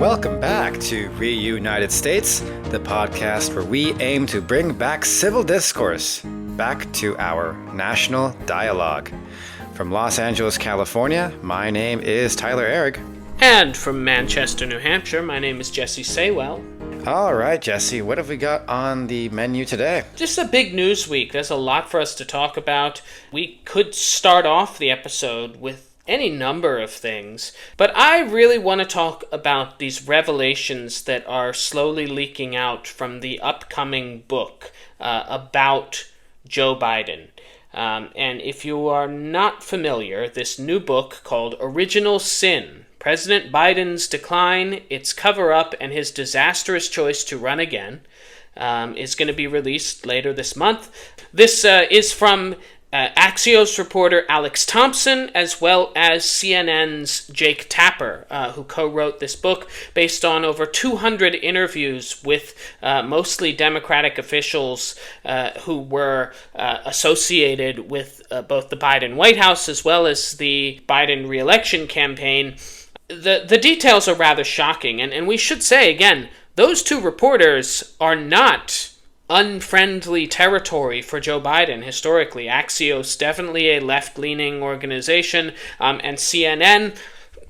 Welcome back to Reunited States, the podcast where we aim to bring back civil discourse back to our national dialogue. From Los Angeles, California, my name is Tyler Ehrig. And from Manchester, New Hampshire, my name is Jesse Saywell. All right, Jesse, what have we got on the menu today? Just a big news week. There's a lot for us to talk about. We could start off the episode with any number of things, but I really want to talk about these revelations that are slowly leaking out from the upcoming book about Joe Biden. And if you are not familiar, this new book called Original Sin, President Biden's Decline, Its Cover-Up, and His Disastrous Choice to Run Again, is going to be released later this month. This is from Axios reporter Alex Thompson, as well as CNN's Jake Tapper, who co-wrote this book based on over 200 interviews with mostly Democratic officials who were associated with both the Biden White House as well as the Biden re-election campaign. The details are rather shocking, and we should say, again, those two reporters are not unfriendly territory for Joe Biden historically. Axios, definitely a left-leaning organization, and CNN,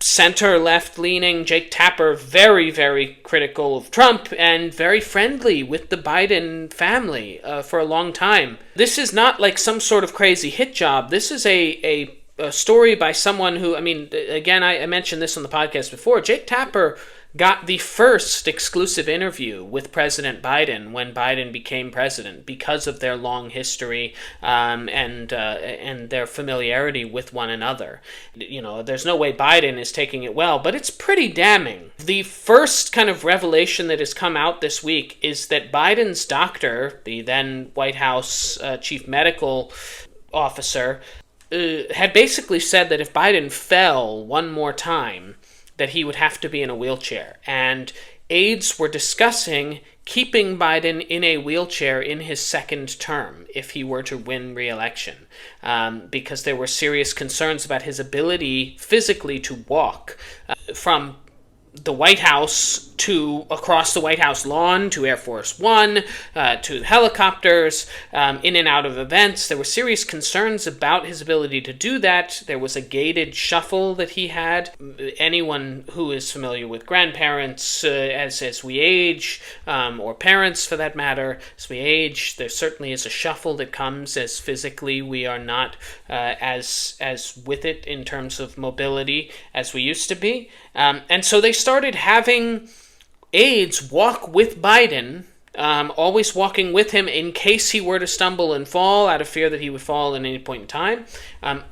center-left-leaning. Jake Tapper, very, very critical of Trump and very friendly with the Biden family for a long time. This is not like some sort of crazy hit job. This is a story by someone who, again, I mentioned this on the podcast before. Jake Tapper got the first exclusive interview with President Biden when Biden became president because of their long history and their familiarity with one another. You know, there's no way Biden is taking it well, but it's pretty damning. The first kind of revelation that has come out this week is that Biden's doctor, the then White House chief medical officer, had basically said that if Biden fell one more time, that he would have to be in a wheelchair. And aides were discussing keeping Biden in a wheelchair in his second term if he were to win re-election, because there were serious concerns about his ability physically to walk from the White House to across the White House lawn to Air Force One, to helicopters, in and out of events. There were serious concerns about his ability to do that. There was a gated shuffle that he had. Anyone who is familiar with grandparents as we age, or parents for that matter, as we age, there certainly is a shuffle that comes as physically we are not as with it in terms of mobility as we used to be. And so they started having aides walk with Biden, always walking with him in case he were to stumble and fall, out of fear that he would fall at any point in time.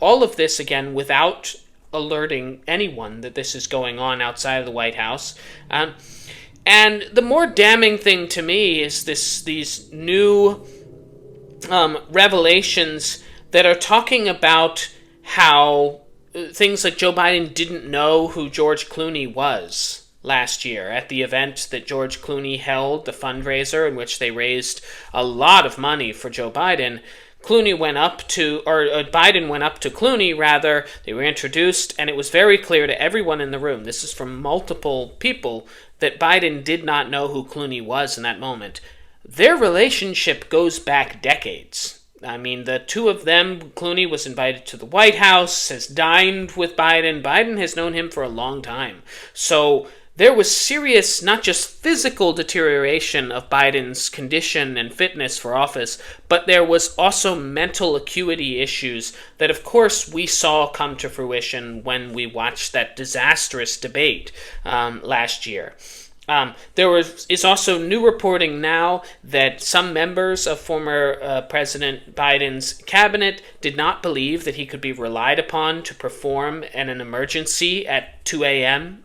All of this, again, without alerting anyone that this is going on outside of the White House. And the more damning thing to me is these new revelations that are talking about how things like Joe Biden didn't know who George Clooney was last year at the event that George Clooney held, the fundraiser in which they raised a lot of money for Joe Biden. Biden went up to Clooney, rather. They were introduced, and it was very clear to everyone in the room, this is from multiple people, that Biden did not know who Clooney was in that moment. Their relationship goes back decades. I mean, the two of them, Clooney was invited to the White House, has dined with Biden. Biden has known him for a long time. So there was serious, not just physical deterioration of Biden's condition and fitness for office, but there was also mental acuity issues that, of course, we saw come to fruition when we watched that disastrous debate last year. There is also new reporting now that some members of former President Biden's cabinet did not believe that he could be relied upon to perform in an emergency at 2 a.m.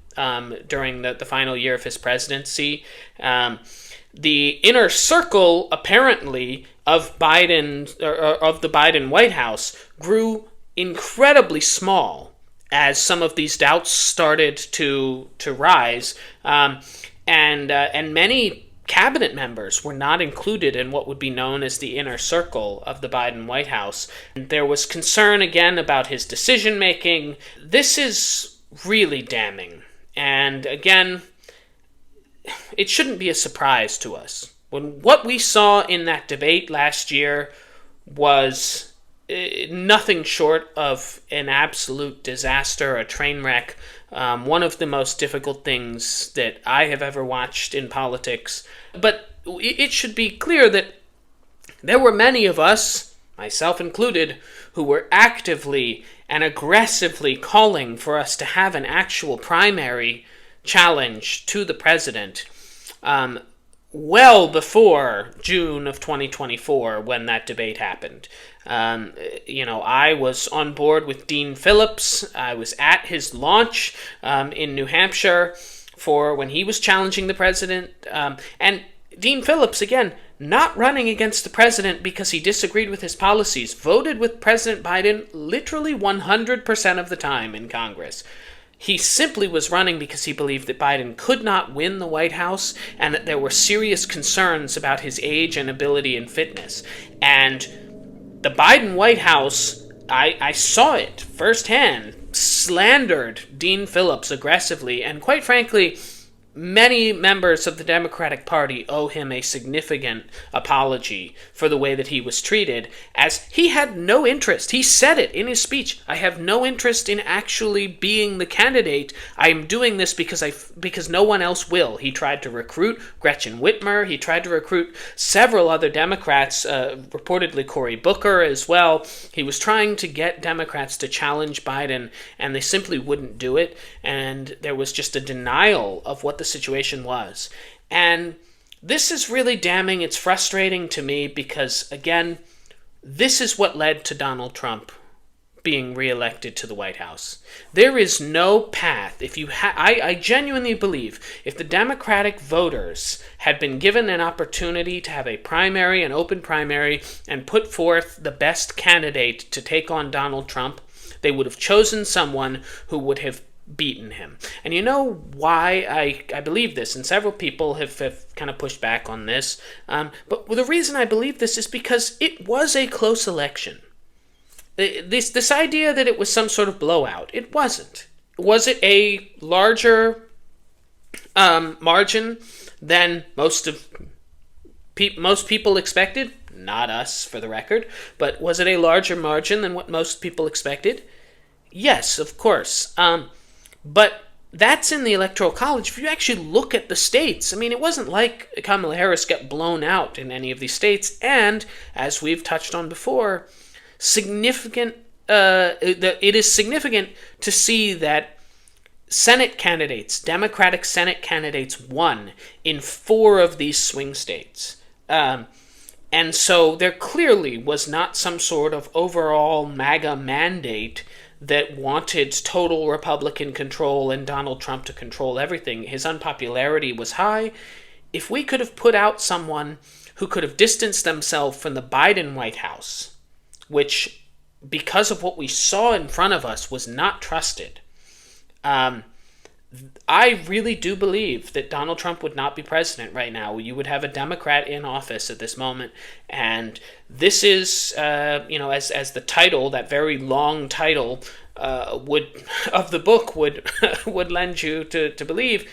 During the final year of his presidency. The inner circle, apparently, of Biden, or of the Biden White House grew incredibly small as some of these doubts started to rise. And many cabinet members were not included in what would be known as the inner circle of the Biden White House. There was concern again about his decision-making. This is really damning. And again, it shouldn't be a surprise to us. When what we saw in that debate last year was nothing short of an absolute disaster, a train wreck, one of the most difficult things that I have ever watched in politics. But it should be clear that there were many of us, myself included, who were actively and aggressively calling for us to have an actual primary challenge to the president well before June of 2024 when that debate happened. I was on board with Dean Phillips. I was at his launch in New Hampshire for when he was challenging the president. And Dean Phillips, again, not running against the president because he disagreed with his policies, voted with President Biden literally 100% of the time in Congress. He simply was running because he believed that Biden could not win the White House and that there were serious concerns about his age and ability and fitness. And the Biden White House, I saw it firsthand, slandered Dean Phillips aggressively, and quite frankly, many members of the Democratic Party owe him a significant apology for the way that he was treated, as he had no interest. He said it in his speech. I have no interest in actually being the candidate. I am doing this because no one else will. He tried to recruit Gretchen Whitmer. He tried to recruit several other Democrats, reportedly Cory Booker as well. He was trying to get Democrats to challenge Biden, and they simply wouldn't do it. And there was just a denial of what the situation was. And this is really damning. It's frustrating to me because, again, this is what led to Donald Trump being reelected to the White House. There is no path. I genuinely believe if the Democratic voters had been given an opportunity to have a primary, an open primary, and put forth the best candidate to take on Donald Trump, they would have chosen someone who would have beaten him. And you know why I believe this, and several people have kind of pushed back on this, but the reason I believe this is because it was a close election. This idea that it was some sort of blowout, it wasn't. Was it a larger margin than most people expected? Not us, for the record, but was it a larger margin than what most people expected? Yes, of course. But that's in the Electoral College. If you actually look at the states, I mean, it wasn't like Kamala Harris got blown out in any of these states. And, as we've touched on before, it is significant to see that Senate candidates, Democratic Senate candidates, won in 4 of these swing states. And so there clearly was not some sort of overall MAGA mandate that wanted total Republican control and Donald Trump to control everything. His unpopularity was high. If we could have put out someone who could have distanced themselves from the Biden White House, which, because of what we saw in front of us, was not trusted, I really do believe that Donald Trump would not be president right now. You would have a Democrat in office at this moment, and this is, as the title, that very long title, of the book would lend you to believe.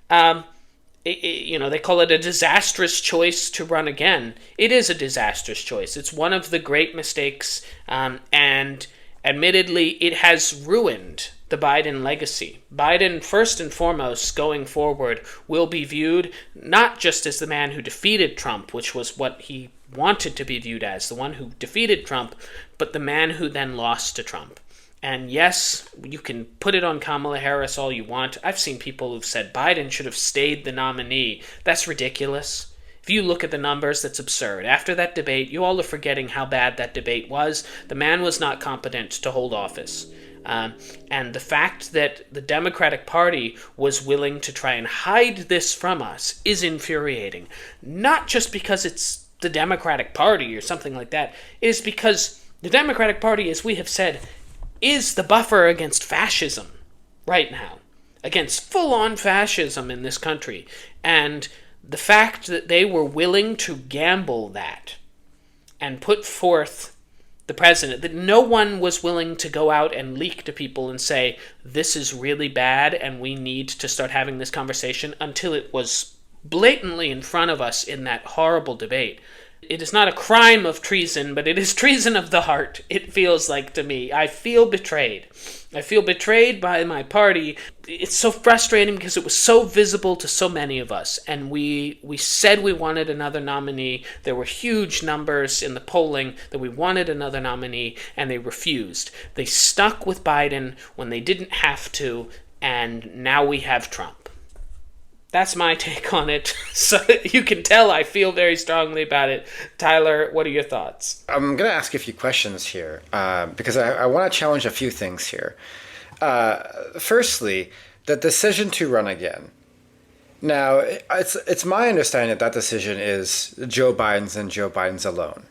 They call it a disastrous choice to run again. It is a disastrous choice. It's one of the great mistakes, and admittedly, it has ruined the Biden legacy. Biden, first and foremost, going forward, will be viewed not just as the man who defeated Trump, which was what he wanted to be viewed as, the one who defeated Trump, but the man who then lost to Trump. And yes, you can put it on Kamala Harris all you want. I've seen people who've said Biden should have stayed the nominee. That's ridiculous. If you look at the numbers, that's absurd. After that debate, you all are forgetting how bad that debate was. The man was not competent to hold office. And the fact that the Democratic Party was willing to try and hide this from us is infuriating. Not just because it's the Democratic Party or something like that. It is because the Democratic Party, as we have said, is the buffer against fascism right now. Against full-on fascism in this country. And the fact that they were willing to gamble that and put forth the president, that no one was willing to go out and leak to people and say, this is really bad and we need to start having this conversation, until it was blatantly in front of us in that horrible debate. It is not a crime of treason, but it is treason of the heart, it feels like to me. I feel betrayed. I feel betrayed by my party. It's so frustrating because it was so visible to so many of us. And we said we wanted another nominee. There were huge numbers in the polling that we wanted another nominee, and they refused. They stuck with Biden when they didn't have to, and now we have Trump. That's my take on it. So you can tell I feel very strongly about it. Tyler, what are your thoughts? I'm going to ask you a few questions here because I want to challenge a few things here. Firstly, the decision to run again. Now, it's my understanding that decision is Joe Biden's and Joe Biden's alone.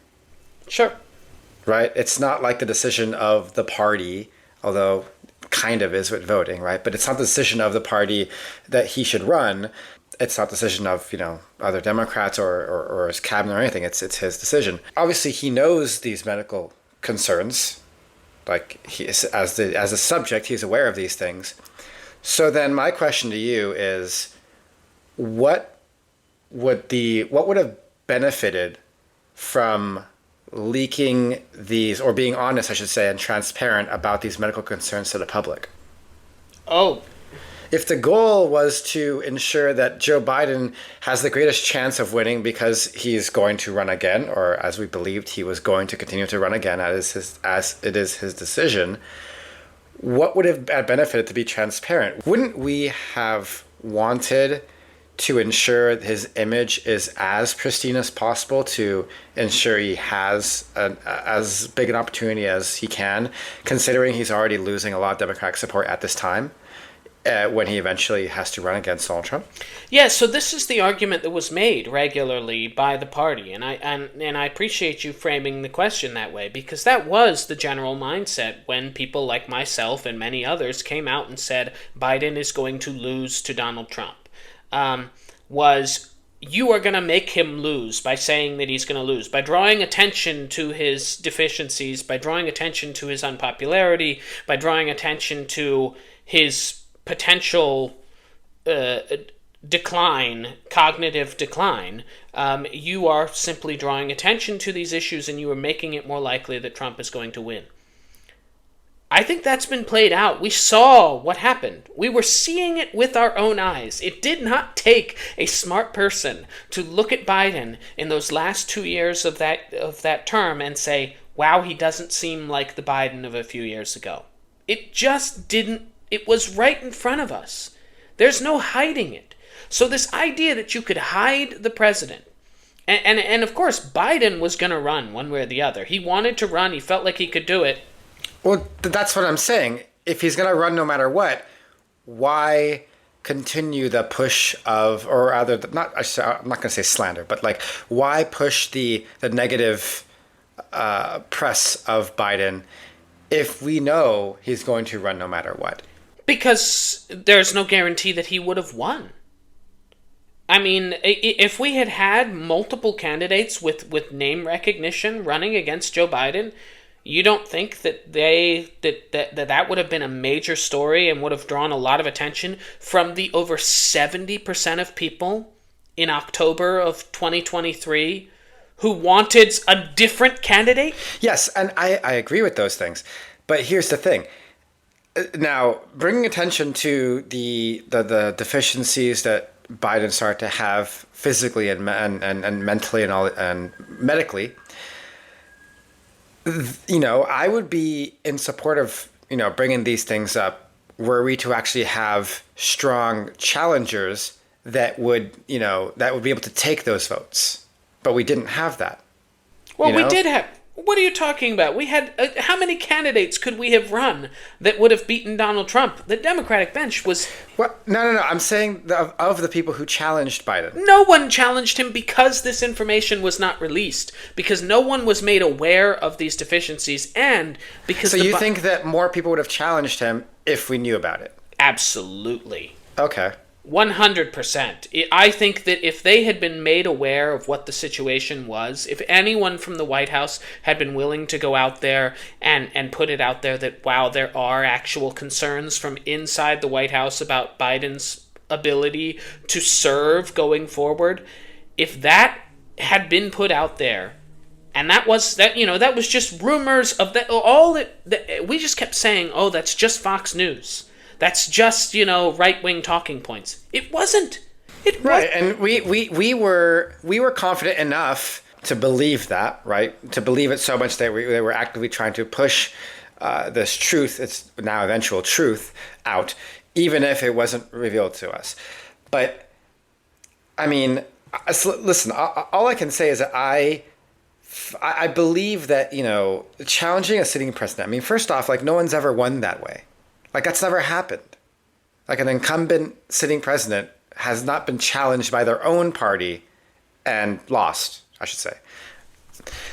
Sure. Right? It's not like the decision of the party, although kind of is with voting, right? But it's not the decision of the party that he should run. It's not the decision of, other Democrats or his cabinet or anything. It's his decision. Obviously, he knows these medical concerns. Like he is, as a subject, he's aware of these things. So then my question to you is, what would have benefited from leaking these, or being honest, I should say, and transparent about these medical concerns to the public? Oh. If the goal was to ensure that Joe Biden has the greatest chance of winning because he's going to run again, or as we believed he was going to continue to run again as it is his decision, what would have benefited to be transparent? Wouldn't we have wanted to ensure his image is as pristine as possible, to ensure he has as big an opportunity as he can, considering he's already losing a lot of Democratic support at this time, when he eventually has to run against Donald Trump? Yeah, so this is the argument that was made regularly by the party, and I appreciate you framing the question that way, because that was the general mindset when people like myself and many others came out and said Biden is going to lose to Donald Trump. Was you are going to make him lose by saying that he's going to lose, by drawing attention to his deficiencies, by drawing attention to his unpopularity, by drawing attention to his potential decline, cognitive decline. You are simply drawing attention to these issues, and you are making it more likely that Trump is going to win. I think that's been played out. We saw what happened. We were seeing it with our own eyes. It did not take a smart person to look at Biden in those last 2 years of that term and say, wow, he doesn't seem like the Biden of a few years ago. It just didn't. It was right in front of us. There's no hiding it. So this idea that you could hide the president, and of course, Biden was going to run one way or the other. He wanted to run. He felt like he could do it. Well, that's what I'm saying. If he's going to run no matter what, why continue the push of, or rather, I'm not going to say slander, but like, why push the negative press of Biden if we know he's going to run no matter what? Because there's no guarantee that he would have won. I mean, if we had had multiple candidates with name recognition running against Joe Biden, you don't think that that would have been a major story and would have drawn a lot of attention from the over 70% of people in October of 2023 who wanted a different candidate? Yes, and I agree with those things. But here's the thing. Now, bringing attention to the deficiencies that Biden started to have physically and mentally and medically, I would be in support of, bringing these things up were we to actually have strong challengers that would be able to take those votes. But we didn't have that. Well, we did have. What are you talking about? We had how many candidates could we have run that would have beaten Donald Trump? The Democratic bench was... Well, no. I'm saying of the people who challenged Biden. No one challenged him because this information was not released. Because no one was made aware of these deficiencies, and because... So you think that more people would have challenged him if we knew about it? Absolutely. Okay. 100%. I think that if they had been made aware of what the situation was, if anyone from the White House had been willing to go out there and put it out there that, wow, there are actual concerns from inside the White House about Biden's ability to serve going forward, if that had been put out there, and that was just rumors of that, we just kept saying, oh, that's just Fox News, that's just right-wing talking points. It wasn't. Right, and we were confident enough to believe that, right? To believe it so much that they were actively trying to push this truth, it's now eventual truth, out, even if it wasn't revealed to us. But I mean, listen, all I can say is that I believe that, challenging a sitting president, I mean, first off, like, no one's ever won that way. Like, that's never happened. Like, an incumbent sitting president has not been challenged by their own party and lost, I should say.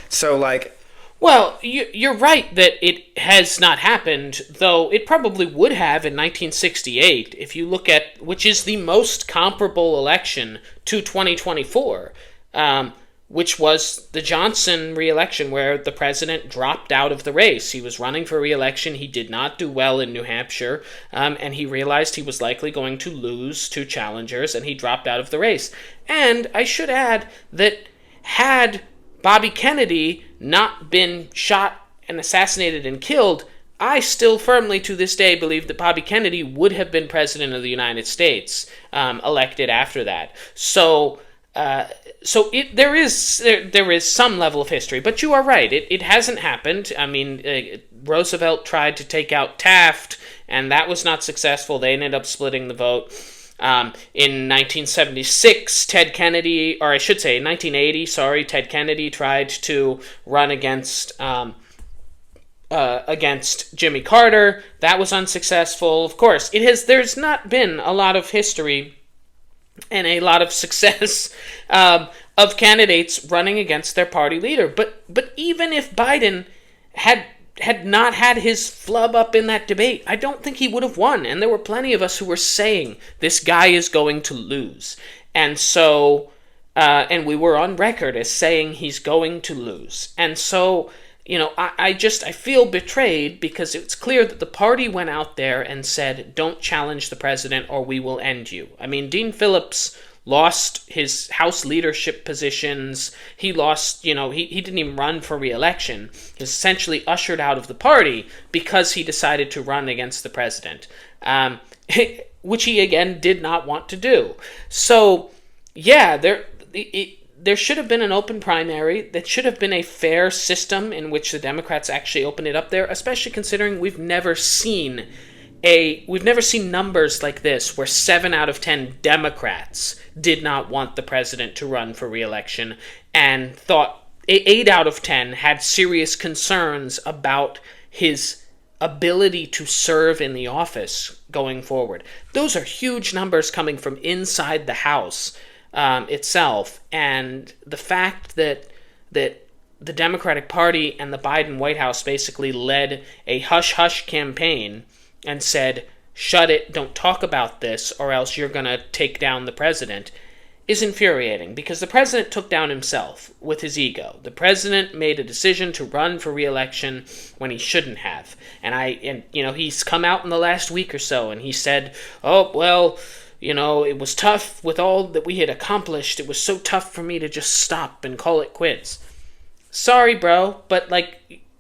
So, like... Well, you're right that it has not happened, though it probably would have in 1968, if you look at, which is the most comparable election to 2024, which was the Johnson re-election, where the president dropped out of the race. He was running for re-election. He did not do well in New Hampshire, and he realized he was likely going to lose two challengers, and he dropped out of the race. And I should add that had Bobby Kennedy not been shot and assassinated and killed, I still firmly to this day believe that Bobby Kennedy would have been president of the United States, elected after that. So there is some level of history, but you are right. It hasn't happened. I mean, Roosevelt tried to take out Taft, and that was not successful. They ended up splitting the vote. In 1976, Ted Kennedy, or I should say, in 1980, Ted Kennedy tried to run against Jimmy Carter. That was unsuccessful. Of course, there's not been a lot of history and a lot of success of candidates running against their party leader. But even if Biden had not had his flub up in that debate, I don't think he would have won. And there were plenty of us who were saying this guy is going to lose. And so, and we were on record as saying he's going to lose. And so, I feel betrayed, because it's clear that the party went out there and said, don't challenge the president or we will end you. I mean, Dean Phillips lost his House leadership positions. He lost, he didn't even run for re-election. He was essentially ushered out of the party because he decided to run against the president, which he, again, did not want to do. So, yeah, there should have been an open primary. That should have been a fair system in which the Democrats actually opened it up there, especially considering we've never seen numbers like this where 7 out of 10 Democrats did not want the president to run for re-election, and thought 8 out of 10 had serious concerns about his ability to serve in the office going forward. Those are huge numbers coming from inside the House itself, and the fact that the Democratic Party and the Biden White House basically led a hush-hush campaign and said, shut it, don't talk about this, or else you're going to take down the president, is infuriating, because the president took down himself with his ego. The president made a decision to run for re-election when he shouldn't have. And he's come out in the last week or so, and he said, oh, well, it was tough with all that we had accomplished. It was so tough for me to just stop and call it quits. Sorry, bro, but,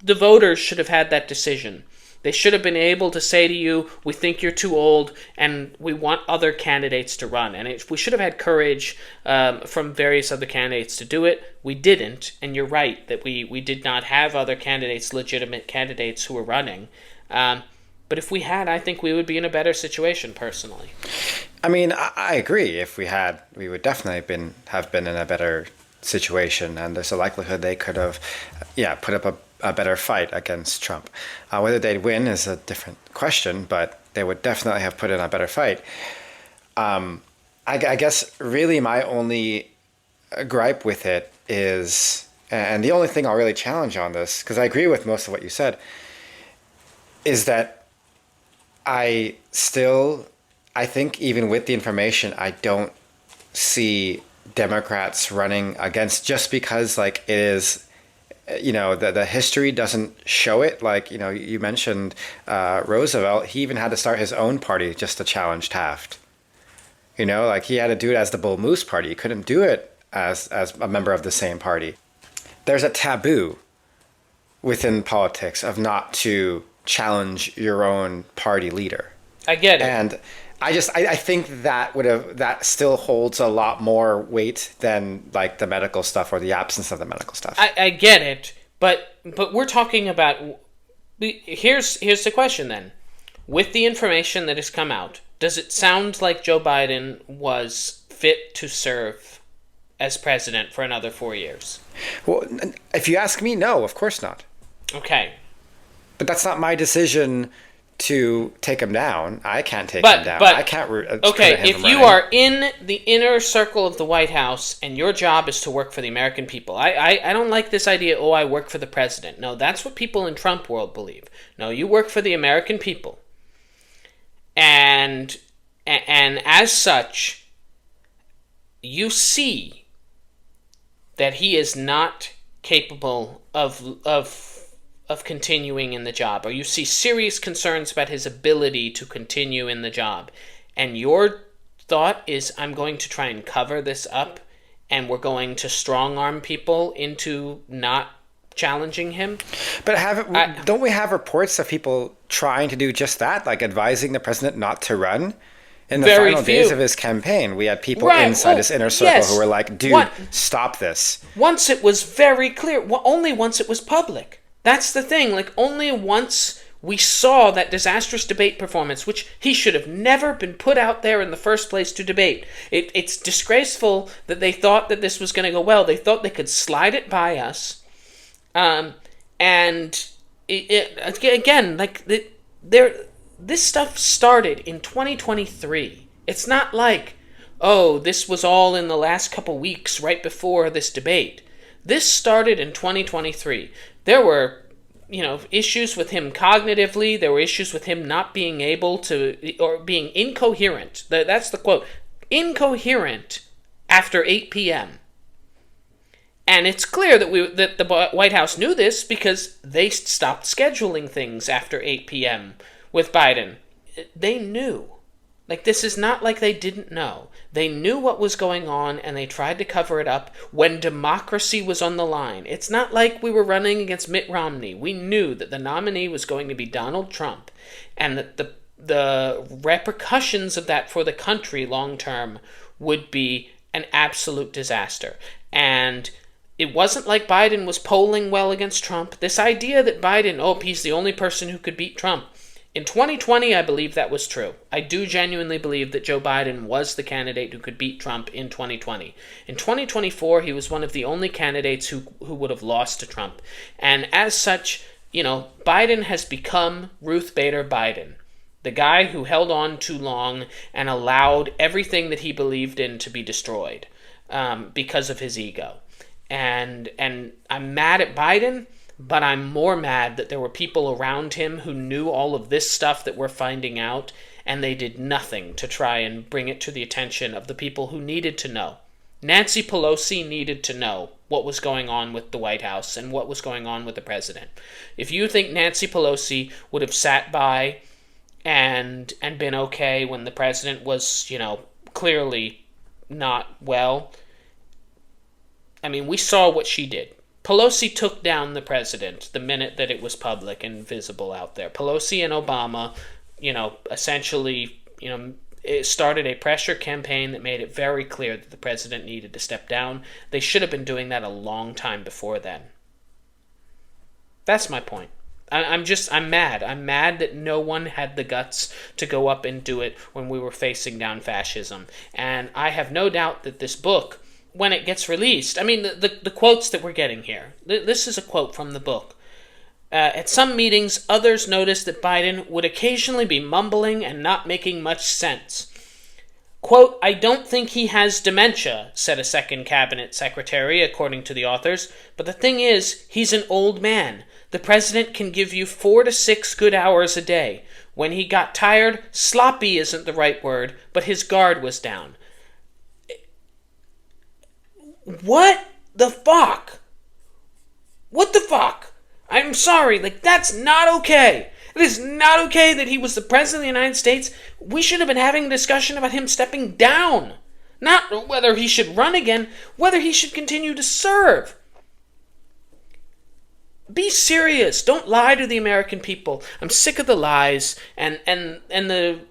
the voters should have had that decision. They should have been able to say to you, we think you're too old, and we want other candidates to run. And we should have had courage from various other candidates to do it. We didn't, and you're right that we did not have other candidates, legitimate candidates who were running. But if we had, I think we would be in a better situation, personally. I mean, I agree. If we had, we would definitely have been in a better situation, and there's a likelihood they could have, put up a better fight against Trump. Whether they'd win is a different question, but they would definitely have put in a better fight. I guess really my only gripe with it is, and the only thing I'll really challenge on this, because I agree with most of what you said, is that I think even with the information, I don't see Democrats running against, just because it is, the history doesn't show it. You mentioned Roosevelt, he even had to start his own party just to challenge Taft. You know, like he had to do it as the Bull Moose Party. He couldn't do it as a member of the same party. There's a taboo within politics of not to challenge your own party leader. I get it. And I think that still holds a lot more weight than like the medical stuff or the absence of the medical stuff. I get it, but we're talking about. Here's the question then. With the information that has come out, does it sound like Joe Biden was fit to serve as president for another 4 years? Well, if you ask me, no, of course not. Okay. But that's not my decision to take him down. I can't take him down. I can't. Okay, if you are in the inner circle of the White House and your job is to work for the American people, I don't like this idea, oh, I work for the president. No, that's what people in Trump world believe. No, you work for the American people. And as such, you see that he is not capable of continuing in the job, or you see serious concerns about his ability to continue in the job, and your thought is, I'm going to try and cover this up, and we're going to strong-arm people into not challenging him. But don't we have reports of people trying to do just that, like advising the president not to run? In the final days of his campaign, we had people inside his inner circle who were like, dude, stop this. Once it was very clear, only once it was public. That's the thing, like only once we saw that disastrous debate performance, which he should have never been put out there in the first place to debate. It's disgraceful that they thought that this was going to go well. They thought they could slide it by us. This stuff started in 2023. It's not like, oh, this was all in the last couple weeks right before this debate. This started in 2023. There were, issues with him cognitively. There were issues with him not being able to, or being incoherent. That's the quote. Incoherent after 8 p.m. And it's clear that the White House knew this because they stopped scheduling things after 8 p.m. with Biden. They knew. Like, this is not like they didn't know. They knew what was going on, and they tried to cover it up when democracy was on the line. It's not like we were running against Mitt Romney. We knew that the nominee was going to be Donald Trump, and that the repercussions of that for the country long term would be an absolute disaster. And it wasn't like Biden was polling well against Trump. This idea that Biden, he's the only person who could beat Trump. In 2020, I believe that was true. I do genuinely believe that Joe Biden was the candidate who could beat Trump in 2020. In 2024, he was one of the only candidates who would have lost to Trump. And as such, Biden has become Ruth Bader Biden, the guy who held on too long and allowed everything that he believed in to be destroyed because of his ego. And I'm mad at Biden, but I'm more mad that there were people around him who knew all of this stuff that we're finding out, and they did nothing to try and bring it to the attention of the people who needed to know. Nancy Pelosi needed to know what was going on with the White House and what was going on with the president. If you think Nancy Pelosi would have sat by and been okay when the president was, clearly not well, we saw what she did. Pelosi took down the president the minute that it was public and visible out there. Pelosi and Obama, essentially, it started a pressure campaign that made it very clear that the president needed to step down. They should have been doing that a long time before then. That's my point. I'm mad. I'm mad that no one had the guts to go up and do it when we were facing down fascism. And I have no doubt that this book, when it gets released, the quotes that we're getting here, this is a quote from the book. At some meetings, others noticed that Biden would occasionally be mumbling and not making much sense. Quote, I don't think he has dementia, said a second cabinet secretary, according to the authors. But the thing is, he's an old man. The president can give you 4 to 6 good hours a day. When he got tired, sloppy isn't the right word, but his guard was down. What the fuck? What the fuck? I'm sorry, that's not okay. It is not okay that he was the president of the United States. We should have been having a discussion about him stepping down. Not whether he should run again, whether he should continue to serve. Be serious. Don't lie to the American people. I'm sick of the lies, and the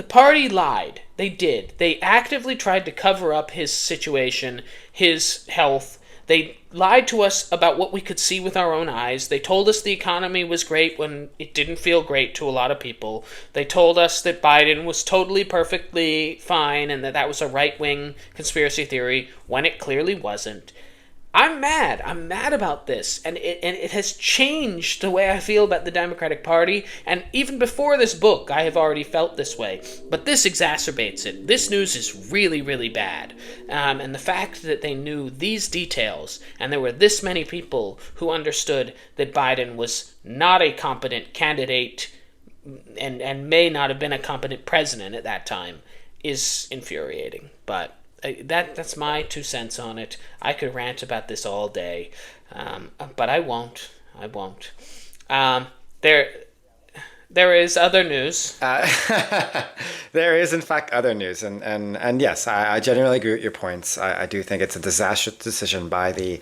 party lied. They did. They actively tried to cover up his situation, his health. They lied to us about what we could see with our own eyes. They told us the economy was great when it didn't feel great to a lot of people. They told us that Biden was totally perfectly fine and that was a right-wing conspiracy theory when it clearly wasn't. I'm mad. I'm mad about this. And it has changed the way I feel about the Democratic Party. And even before this book, I have already felt this way. But this exacerbates it. This news is really, really bad. And the fact that they knew these details, and there were this many people who understood that Biden was not a competent candidate and may not have been a competent president at that time, is infuriating. But that's my 2 cents on it. I could rant about this all day, but I won't. There is other news. There is, in fact, other news. And yes, I generally agree with your points. I do think it's a disastrous decision by the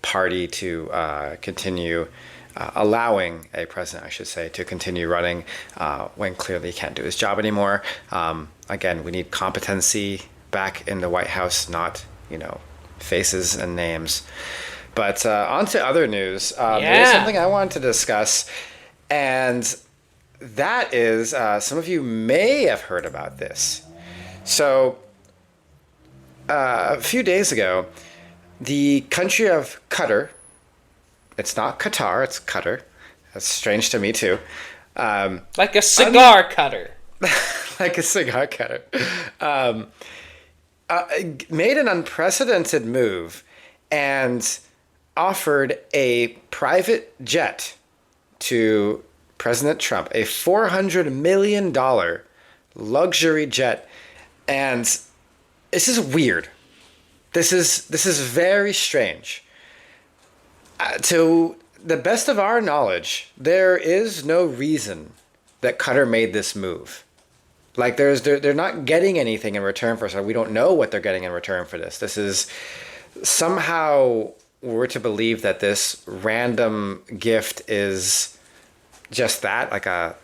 party to continue allowing a president, I should say, to continue running when clearly he can't do his job anymore. Again, we need competency back in the White House, not, faces and names. But on to other news. There's something I wanted to discuss, and that is, some of you may have heard about this. So, a few days ago, the country of Qatar, it's not Qatar, it's Qatar. That's strange to me too. Like a cigar cutter. Like a cigar cutter. Made an unprecedented move and offered a private jet to President Trump, a $400 million luxury jet. And this is weird. This is very strange. To the best of our knowledge, there is no reason that Qatar made this move. Like they're not getting anything in return for it. So we don't know what they're getting in return for this. This is somehow we're to believe that this random gift is just that, like a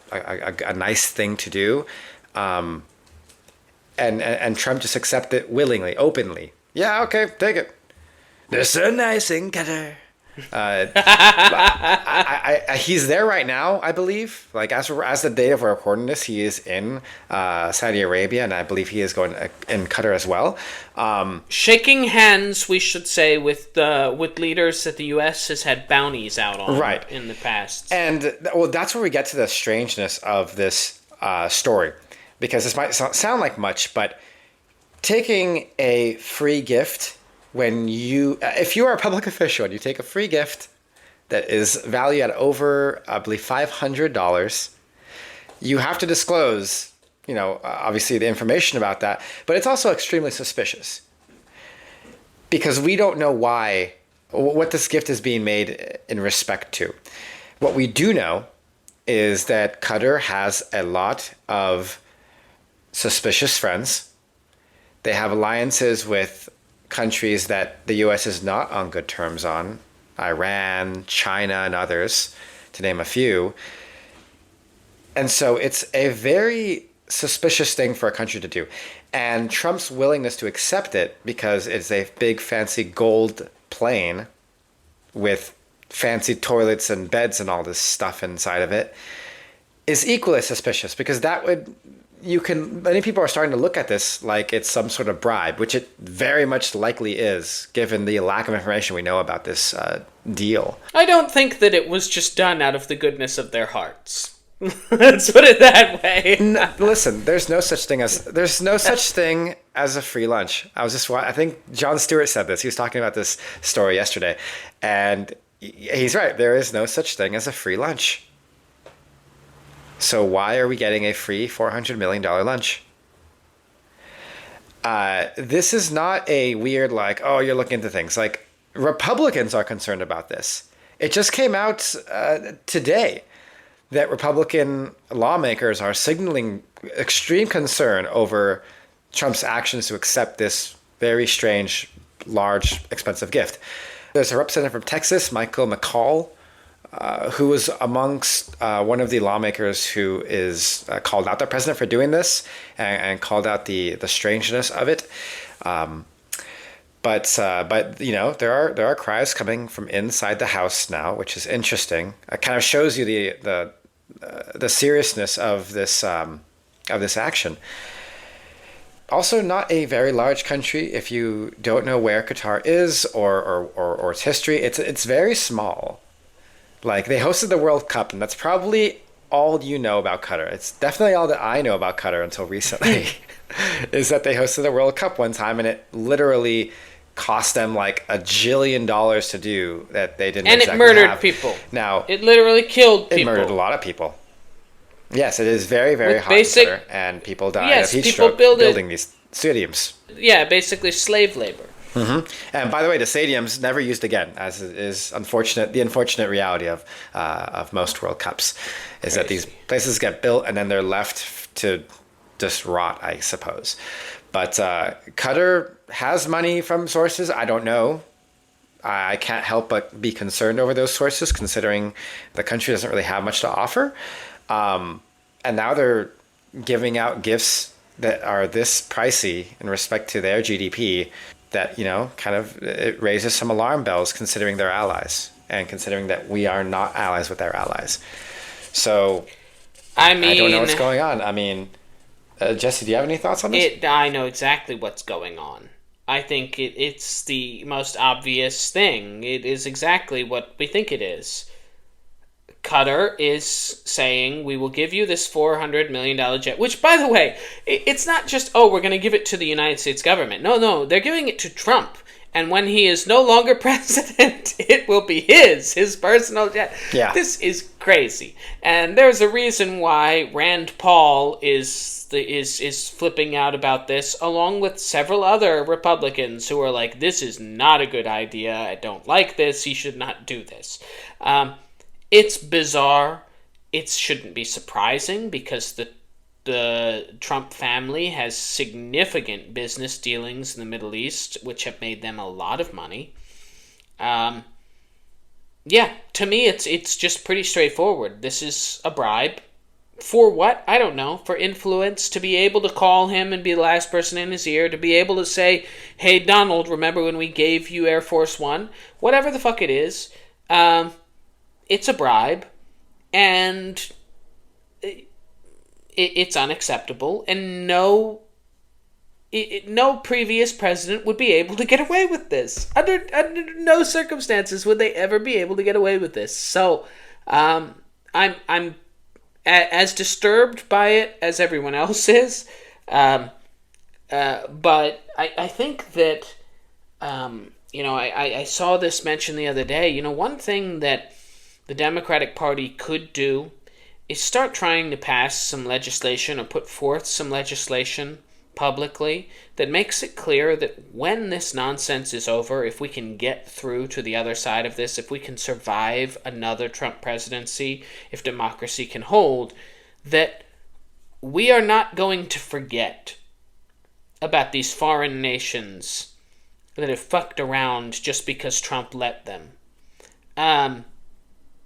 nice thing to do, and Trump just accept it willingly, openly. Yeah, okay, take it. They're so nice in Qatar. He's there right now, I believe. Like as the date of we're recording this, he is in Saudi Arabia, and I believe he is going in Qatar as well. Shaking hands, we should say, with leaders that the U.S. has had bounties out on, right, in the past. And well, that's where we get to the strangeness of this story, because this might sound like much, but taking a free gift. If you are a public official and you take a free gift that is valued at over, I believe, $500, you have to disclose, obviously the information about that. But it's also extremely suspicious because we don't know what this gift is being made in respect to. What we do know is that Qatar has a lot of suspicious friends. They have alliances with countries that the U.S. is not on good terms on, Iran, China, and others, to name a few. And so it's a very suspicious thing for a country to do. And Trump's willingness to accept it, because it's a big fancy gold plane with fancy toilets and beds and all this stuff inside of it, is equally suspicious, because many people are starting to look at this like it's some sort of bribe, which it very much likely is, given the lack of information we know about this deal. I don't think that it was just done out of the goodness of their hearts. Let's put it that way. Listen, there's no such thing as a free lunch. I think Jon Stewart said this. He was talking about this story yesterday, and he's right. There is no such thing as a free lunch. So why are we getting a free $400 million lunch? This is not a weird, you're looking into things. Like, Republicans are concerned about this. It just came out today that Republican lawmakers are signaling extreme concern over Trump's actions to accept this very strange, large, expensive gift. There's a representative from Texas, Michael McCall, who was amongst one of the lawmakers who is called out the president for doing this and called out the strangeness of it. But there are cries coming from inside the House now, which is interesting. It kind of shows you the seriousness of this action. Also, not a very large country. If you don't know where Qatar is or its history, it's very small. Like, they hosted the World Cup, and that's probably all you know about Qatar. It's definitely all that I know about Qatar until recently, is that they hosted the World Cup one time, and it literally cost them like $1 jillion to do that they didn't. And exactly it murdered have. People. Now, it literally killed people. It murdered a lot of people. Yes, it is very, very hot in Qatar, and people died of heat stroke building these stadiums. Yeah, basically slave labor. Mm-hmm. And by the way, the stadiums never used again, as is the unfortunate reality of most World Cups, is that these places get built and then they're left to just rot, I suppose. But Qatar has money from sources. I don't know. I can't help but be concerned over those sources, considering the country doesn't really have much to offer. And now they're giving out gifts that are this pricey in respect to their GDP. That, kind of it raises some alarm bells, considering they're allies and considering that we are not allies with their allies. So, I don't know what's going on. I mean, Jesse, do you have any thoughts on this? I know exactly what's going on. I think it's the most obvious thing. It is exactly what we think it is. Qatar is saying, we will give you this $400 million jet, which, by the way, it's not just, we're going to give it to the United States government. No, they're giving it to Trump. And when he is no longer president, it will be his personal jet. Yeah. This is crazy. And there's a reason why Rand Paul is flipping out about this, along with several other Republicans who are like, this is not a good idea. I don't like this. He should not do this. It's bizarre. It shouldn't be surprising because the Trump family has significant business dealings in the Middle East, which have made them a lot of money. To me, it's just pretty straightforward. This is a bribe. For what? I don't know. For influence, to be able to call him and be the last person in his ear, to be able to say, hey, Donald, remember when we gave you Air Force One? Whatever the fuck it is. It's a bribe, and it's unacceptable, and no previous president would be able to get away with this. Under no circumstances would they ever be able to get away with this. So, I'm as disturbed by it as everyone else is, but I think that I saw this mentioned the other day. One thing that the Democratic Party could do is start trying to pass some legislation or put forth some legislation publicly that makes it clear that when this nonsense is over, if we can get through to the other side of this, if we can survive another Trump presidency, if democracy can hold, that we are not going to forget about these foreign nations that have fucked around just because Trump let them.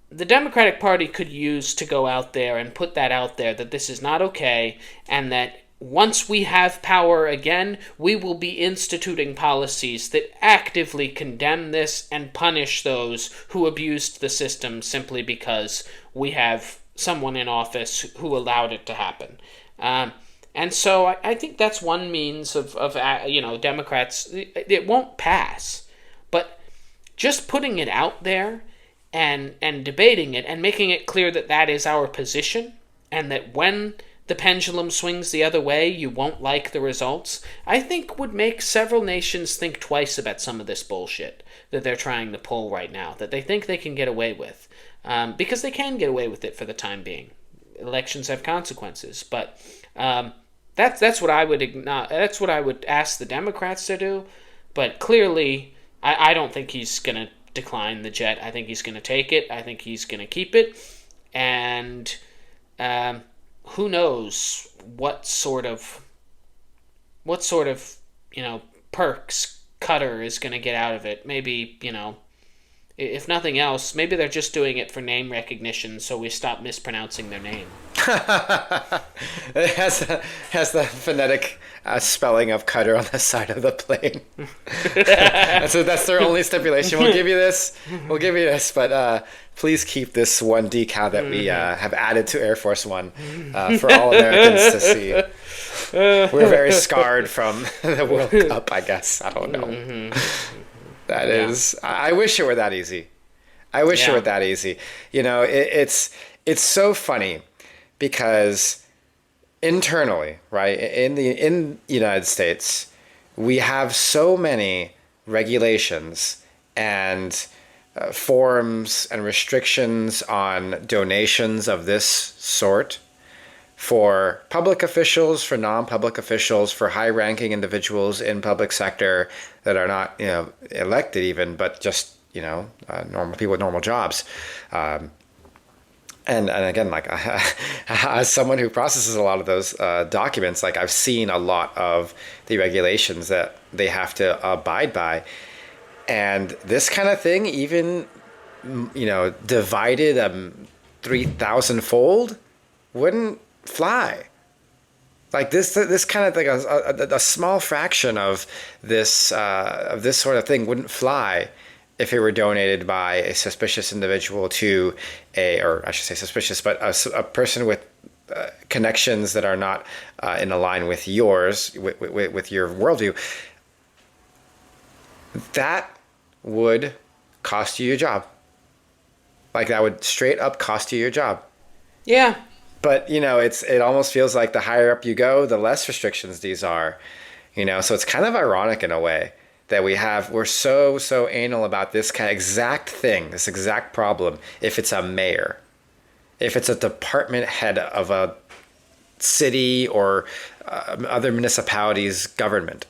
The Democratic Party could use to go out there and put that out there, that this is not okay, and that once we have power again, we will be instituting policies that actively condemn this and punish those who abused the system simply because we have someone in office who allowed it to happen. And so I think that's one means of Democrats. It won't pass, but just putting it out there and debating it and making it clear that that is our position, and that when the pendulum swings the other way, you won't like the results, I think would make several nations think twice about some of this bullshit that they're trying to pull right now, that they think they can get away with. Because they can get away with it for the time being. Elections have consequences, but that's what I would ask the Democrats to do. But clearly, I don't think he's going to decline the jet. I think he's going to take it. I think he's going to keep it. And Who knows what sort of perks Qatar is going to get out of it. Maybe, if nothing else, maybe they're just doing it for name recognition, so we stop mispronouncing their name. It has the phonetic spelling of Qatar on the side of the plane. So that's their only stipulation. We'll give you this, but please keep this one decal that we have added to Air Force One for all Americans to see. We're very scarred from the World Cup, I guess. I don't know. That is, I wish it were that easy. It were that easy. It's so funny because internally, right, in the United States, we have so many regulations and forms and restrictions on donations of this sort for public officials, for non-public officials, for high-ranking individuals in public sector that are not, elected even, but just, normal people with normal jobs. And again, like as someone who processes a lot of those documents, like I've seen a lot of the regulations that they have to abide by. And this kind of thing, even, divided 3,000-fold wouldn't fly. Like this kind of like a small fraction of this sort of thing wouldn't fly if it were donated by a suspicious individual to or I should say suspicious, but a person with connections that are not in line with yours, with your worldview. That would cost you your job. Like that would straight up cost you your job. Yeah. But, it almost feels like the higher up you go, the less restrictions these are, so it's kind of ironic in a way that we're so anal about this kind of exact thing, this exact problem, if it's a mayor, if it's a department head of a city or other municipalities' government.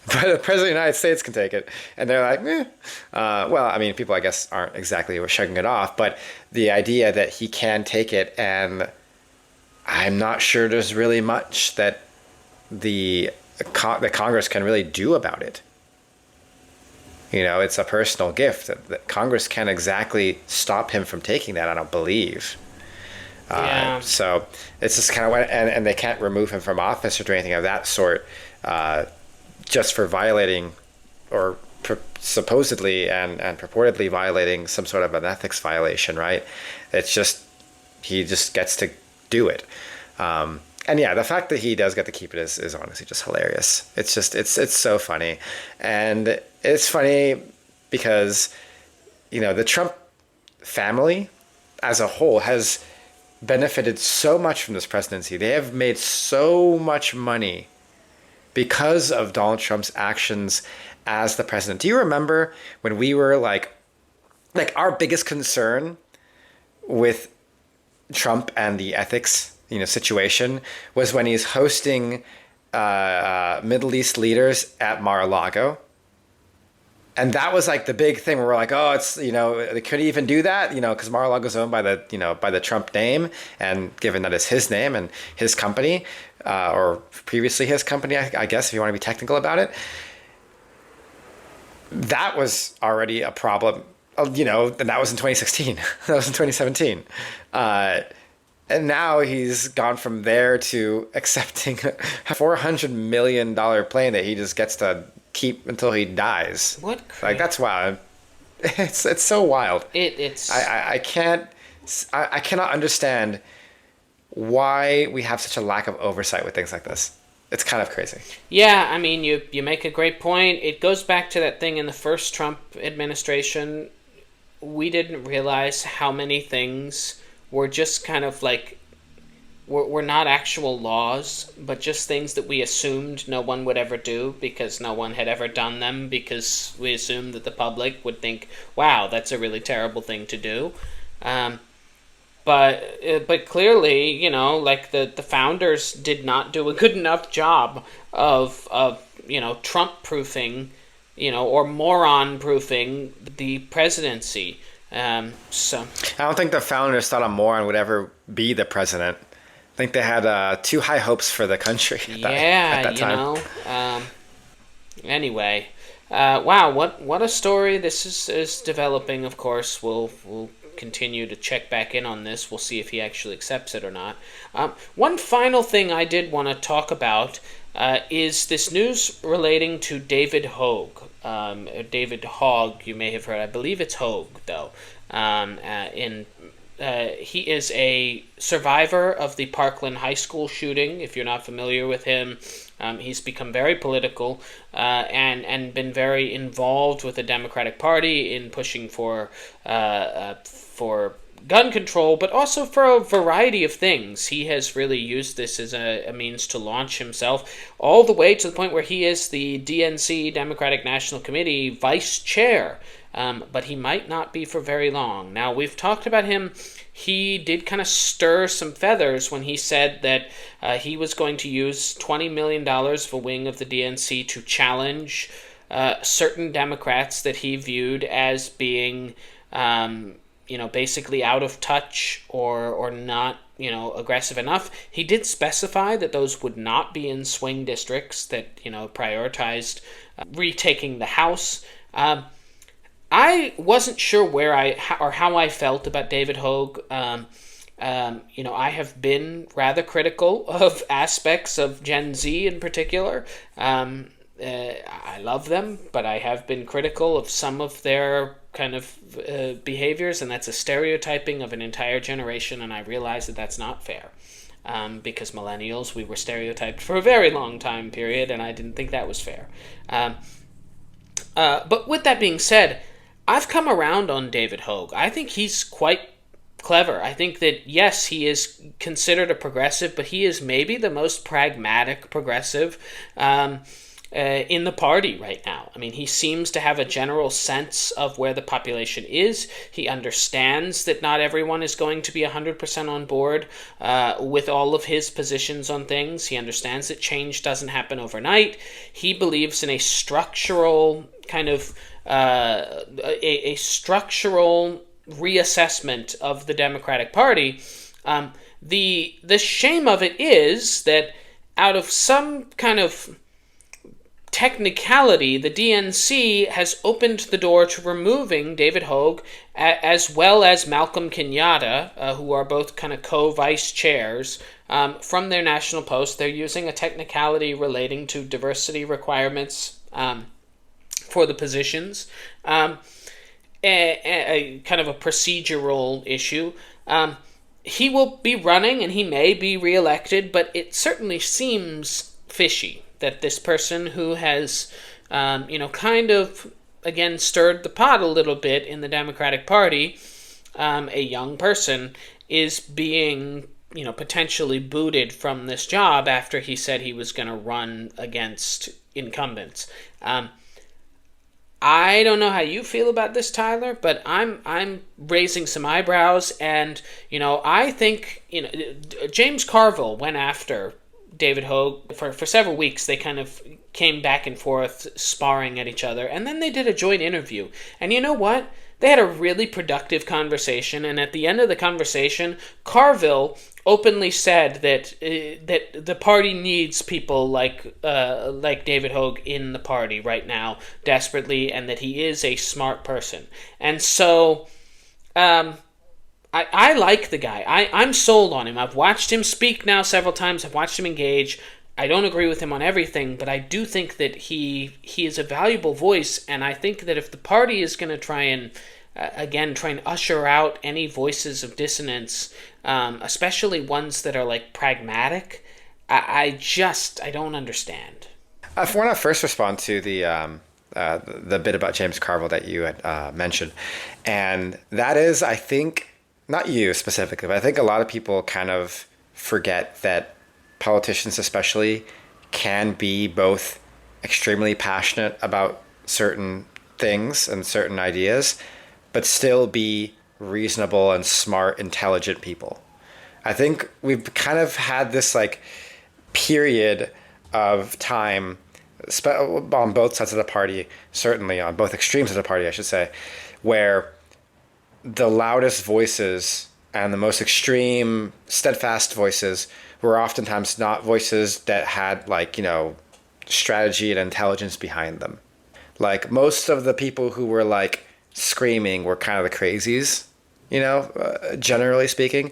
But the President of the United States can take it. And they're like, well, I mean, people, I guess, aren't exactly shrugging it off. But the idea that he can take it, and I'm not sure there's really much that the Congress can really do about it. It's a personal gift. That Congress can't exactly stop him from taking that, I don't believe. So it's just kind of, and they can't remove him from office or do anything of that sort. Just for violating or supposedly and purportedly violating some sort of an ethics violation, right? It's just, he just gets to do it. And yeah, the fact that he does get to keep it is honestly just hilarious. It's just, it's so funny. And it's funny because, the Trump family as a whole has benefited so much from this presidency. They have made so much money because of Donald Trump's actions as the president. Do you remember when we were like our biggest concern with Trump and the ethics, situation was when he's hosting Middle East leaders at Mar-a-Lago. And that was like the big thing where we're like, oh, it's, they couldn't even do that, because Mar-a-Lago is owned by the Trump name, and given that it's his name and his company, or previously his company, I guess, if you want to be technical about it. That was already a problem, and that was in 2016. That was in 2017. And now he's gone from there to accepting a $400 million plane that he just gets to keep until he dies. What? Like, that's wild. It's so wild. It's. I cannot understand why we have such a lack of oversight with things like this. It's kind of crazy. Yeah, I mean, you make a great point. It goes back to that thing in the first Trump administration. We didn't realize how many things were just kind of like, were not actual laws, but just things that we assumed no one would ever do because no one had ever done them, because we assumed that the public would think, wow, that's a really terrible thing to do. But clearly, like the founders did not do a good enough job of Trump-proofing, or moron-proofing the presidency. So I don't think the founders thought a moron would ever be the president. I think they had too high hopes for the country at that time. Anyway, wow, what a story this is developing. Of course, we'll continue to check back in on this. We'll see if he actually accepts it or not. One final thing I did want to talk about is this news relating to David Hogue. David Hogg, you may have heard. I believe it's Hogue, though. He is a survivor of the Parkland High School shooting. If you're not familiar with him, he's become very political and been very involved with the Democratic Party in pushing for gun control, but also for a variety of things. He has really used this as a means to launch himself all the way to the point where he is the DNC, Democratic National Committee, vice chair. But he might not be for very long. Now, we've talked about him. He did kind of stir some feathers when he said that he was going to use $20 million of a wing of the DNC to challenge certain Democrats that he viewed as being, basically out of touch or not, aggressive enough. He did specify that those would not be in swing districts that, prioritized retaking the House. I wasn't sure how I felt about David Hogue. I have been rather critical of aspects of Gen Z in particular. I love them, but I have been critical of some of their kind of behaviors, and that's a stereotyping of an entire generation, and I realize that that's not fair. Because millennials, we were stereotyped for a very long time period, and I didn't think that was fair. But with that being said, I've come around on David Hogue. I think he's quite clever. I think that, yes, he is considered a progressive, but he is maybe the most pragmatic progressive in the party right now. I mean, he seems to have a general sense of where the population is. He understands that not everyone is going to be 100% on board with all of his positions on things. He understands that change doesn't happen overnight. He believes in a structural kind of a structural reassessment of the Democratic Party. The shame of it is that out of some kind of technicality, the DNC has opened the door to removing David Hogue as well as Malcolm Kenyatta, who are both kind of co-vice chairs, from their national posts. They're using a technicality relating to diversity requirements for the positions, a kind of a procedural issue. He will be running and he may be reelected, but it certainly seems fishy that this person who has, kind of, again, stirred the pot a little bit in the Democratic Party, a young person, is being, potentially booted from this job after he said he was going to run against incumbents. I don't know how you feel about this, Tyler, but I'm raising some eyebrows, and I think James Carville went after David Hogue for several weeks. They kind of came back and forth sparring at each other, and then they did a joint interview. And you know what? They had a really productive conversation, and at the end of the conversation, Carville openly said that the party needs people like David Hogue in the party right now desperately, and that he is a smart person. And so I like the guy. I'm sold on him. I've watched him speak now several times. I've watched him engage. I don't agree with him on everything, but I do think that he is a valuable voice, and I think that if the party is going to try and usher out any voices of dissonance, especially ones that are like pragmatic, I don't understand. I want to first respond to the bit about James Carville that you had mentioned, and that is, I think, not you specifically, but I think a lot of people kind of forget that politicians especially can be both extremely passionate about certain things and certain ideas, but still be reasonable and smart, intelligent people. I think we've kind of had this period of time on both sides of the party, certainly on both extremes of the party, I should say, where the loudest voices and the most extreme, steadfast voices were oftentimes not voices that had, like, strategy and intelligence behind them. Like, most of the people who were, like, screaming were kind of the crazies, generally speaking.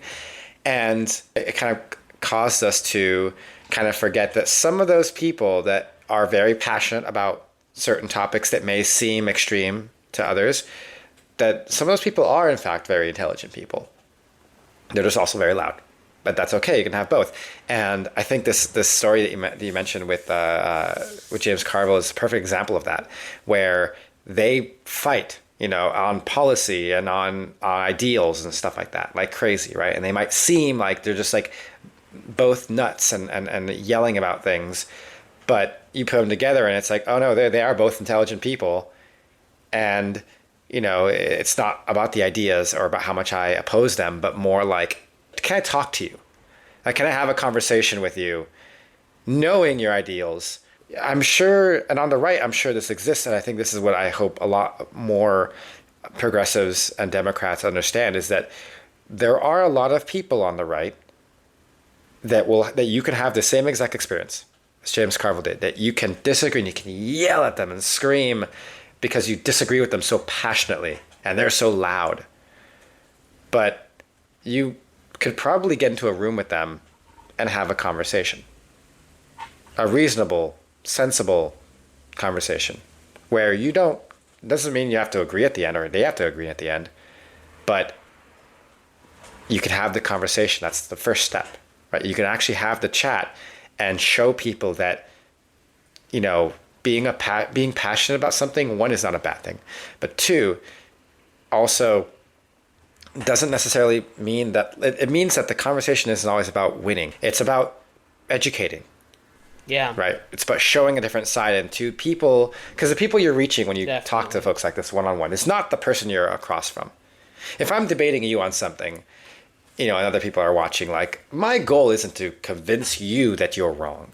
And it kind of caused us to kind of forget that some of those people that are very passionate about certain topics that may seem extreme to others, that some of those people are, in fact, very intelligent people. They're just also very loud. But that's okay. You can have both. And I think this story that you mentioned with James Carville is a perfect example of that, where they fight, on policy and on ideals and stuff like that, like crazy, right? And they might seem like they're just like both nuts and yelling about things, but you put them together and it's like, oh no, they are both intelligent people. And, it's not about the ideas or about how much I oppose them, but more like, can I talk to you? Like, can I have a conversation with you, knowing your ideals? I'm sure, and on the right, I'm sure this exists, and I think this is what I hope a lot more progressives and Democrats understand, is that there are a lot of people on the right that you can have the same exact experience as James Carville did, that you can disagree and you can yell at them and scream because you disagree with them so passionately and they're so loud. But you could probably get into a room with them and have a conversation. A reasonable, sensible conversation where doesn't mean you have to agree at the end or they have to agree at the end, but you can have the conversation. That's the first step, right? You can actually have the chat and show people that, being passionate about something, one, is not a bad thing, but two, also doesn't necessarily mean that it means that the conversation isn't always about winning. It's about educating. Yeah. Right. It's about showing a different side and to people, because the people you're reaching when you talk to folks like this one-on-one, it's not the person you're across from. If I'm debating you on something, and other people are watching, like, my goal isn't to convince you that you're wrong.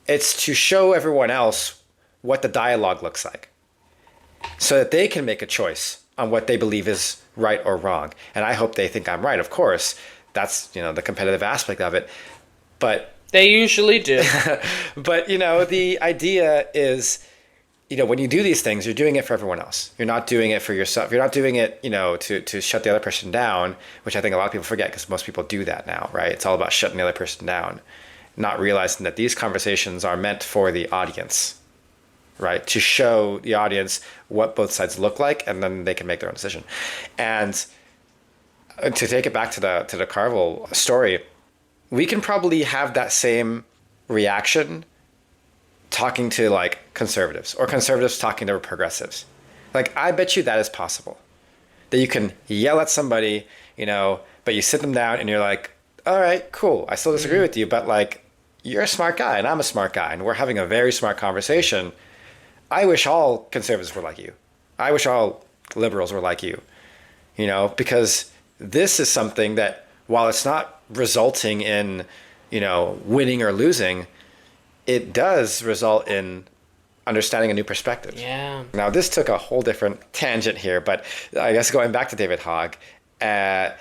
It's to show everyone else what the dialogue looks like so that they can make a choice on what they believe is right or wrong. And I hope they think I'm right, of course. That's, the competitive aspect of it. But they usually do. But, the idea is, when you do these things, you're doing it for everyone else. You're not doing it for yourself. You're not doing it, to shut the other person down, which I think a lot of people forget because most people do that now, right? It's all about shutting the other person down, not realizing that these conversations are meant for the audience, right? To show the audience what both sides look like, and then they can make their own decision. And to take it back to the Carville story, we can probably have that same reaction talking to, like, conservatives, or conservatives talking to progressives. Like, I bet you that is possible. That you can yell at somebody, but you sit them down and you're like, all right, cool, I still disagree with you, but, like, you're a smart guy and I'm a smart guy and we're having a very smart conversation. I wish all conservatives were like you. I wish all liberals were like you, because this is something that, while it's not resulting in, winning or losing, it does result in understanding a new perspective. Yeah. Now, this took a whole different tangent here, but I guess going back to David Hogg, and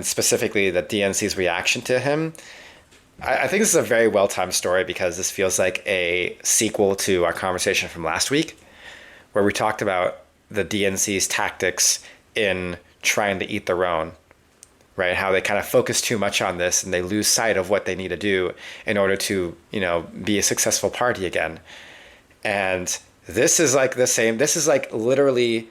specifically the DNC's reaction to him, I think this is a very well-timed story because this feels like a sequel to our conversation from last week, where we talked about the DNC's tactics in trying to eat their own, right? How they kind of focus too much on this and they lose sight of what they need to do in order to, be a successful party again. And this is like the same. This is like literally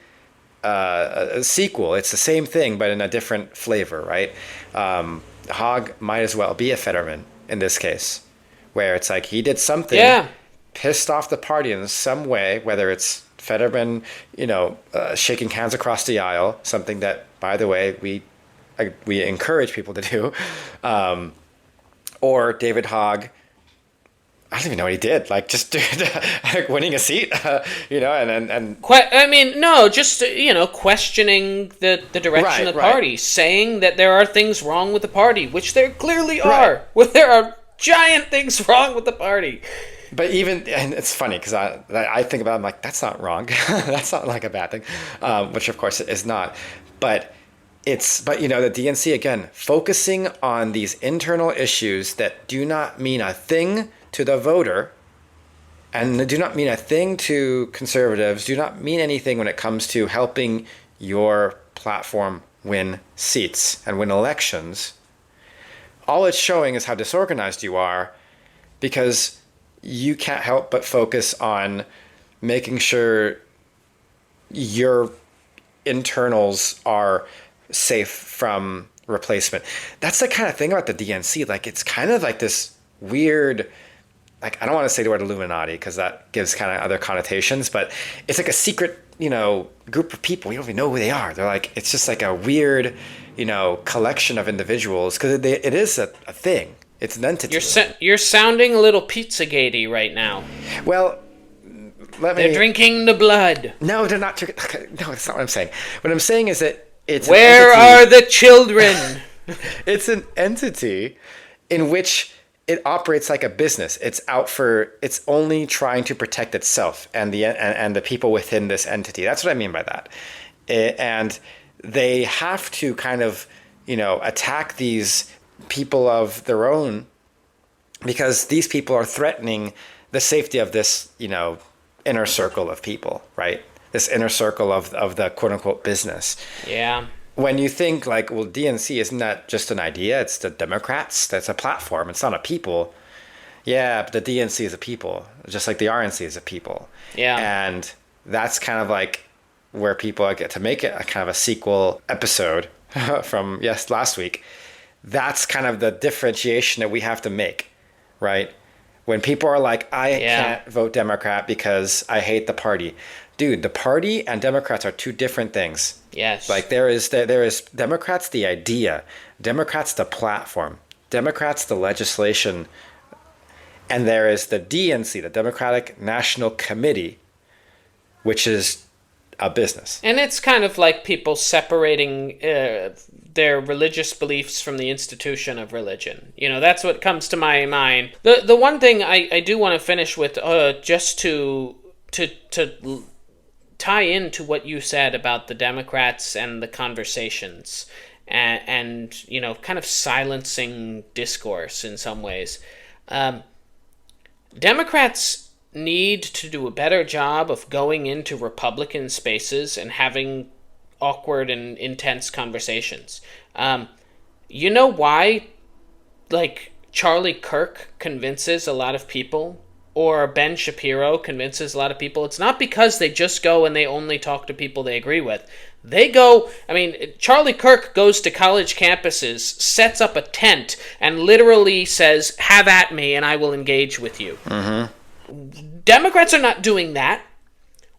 a sequel. It's the same thing, but in a different flavor, right? Hogg might as well be a Fetterman in this case, where it's like he did something, pissed off the party in some way, whether it's Fetterman, shaking hands across the aisle, something that, by the way, we encourage people to do, or David Hogg, I don't even know what he did, like just like winning a seat, and questioning the direction of the party, saying that there are things wrong with the party, which there clearly are. Well, there are giant things wrong with the party. But even, and it's funny because I think about it, I'm like, that's not wrong. That's not like a bad thing, which of course it is not. But but the DNC, again, focusing on these internal issues that do not mean a thing to the voter and do not mean a thing to conservatives, do not mean anything when it comes to helping your platform win seats and win elections. All it's showing is how disorganized you are, because you can't help but focus on making sure your internals are safe from replacement. That's the kind of thing about the DNC. Like, it's kind of like this weird, like, I don't want to say the word Illuminati because that gives kind of other connotations, but it's like a secret, group of people. You don't even know who they are. They're like, it's just like a weird, collection of individuals, because it is a thing. It's an entity. You're sounding a little Pizzagate-y right now. Well, they're drinking the blood. No, they're not. No, that's not what I'm saying. What I'm saying is that it's. Where are the children? It's an entity in which it operates like a business. It's only trying to protect itself and the people within this entity. That's what I mean by that. And they have to kind of, attack these people of their own, because these people are threatening the safety of this, inner circle of people, right? This inner circle of the quote unquote business. Yeah. When you think like, well, DNC, isn't that just an idea? It's the Democrats. That's a platform. It's not a people. Yeah, but the DNC is a people, just like the RNC is a people. Yeah. And that's kind of like where people get to make it a kind of a sequel episode from last week. That's kind of the differentiation that we have to make, right? When people are like, I can't vote Democrat because I hate the party. Dude, the party and Democrats are two different things. Yes. Like there is Democrats the idea, Democrats the platform, Democrats the legislation, and there is the DNC, the Democratic National Committee, which is a business. And it's kind of like people separating their religious beliefs from the institution of religion. That's what comes to my mind. The one thing I do want to finish with, just to tie into what you said about the Democrats and the conversations and kind of silencing discourse in some ways. Democrats need to do a better job of going into Republican spaces and having awkward and intense conversations. You know why, like, Charlie Kirk convinces a lot of people, or Ben Shapiro convinces a lot of people? It's not because they just go and they only talk to people they agree with. They go, Charlie Kirk goes to college campuses, sets up a tent, and literally says, have at me and I will engage with you. Mm-hmm. Democrats are not doing that.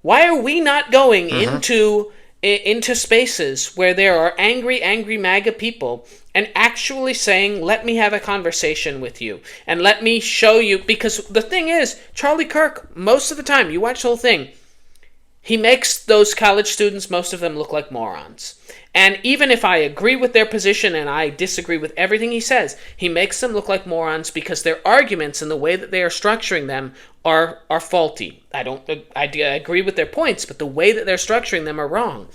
Why are we not going into spaces where there are angry MAGA people and actually saying, let me have a conversation with you and let me show you? Because the thing is, Charlie Kirk, most of the time, you watch the whole thing, he makes those college students, most of them, look like morons. And even if I agree with their position and I disagree with everything he says, he makes them look like morons because their arguments and the way that they are structuring them are faulty. I agree with their points, but the way that they're structuring them are wrong.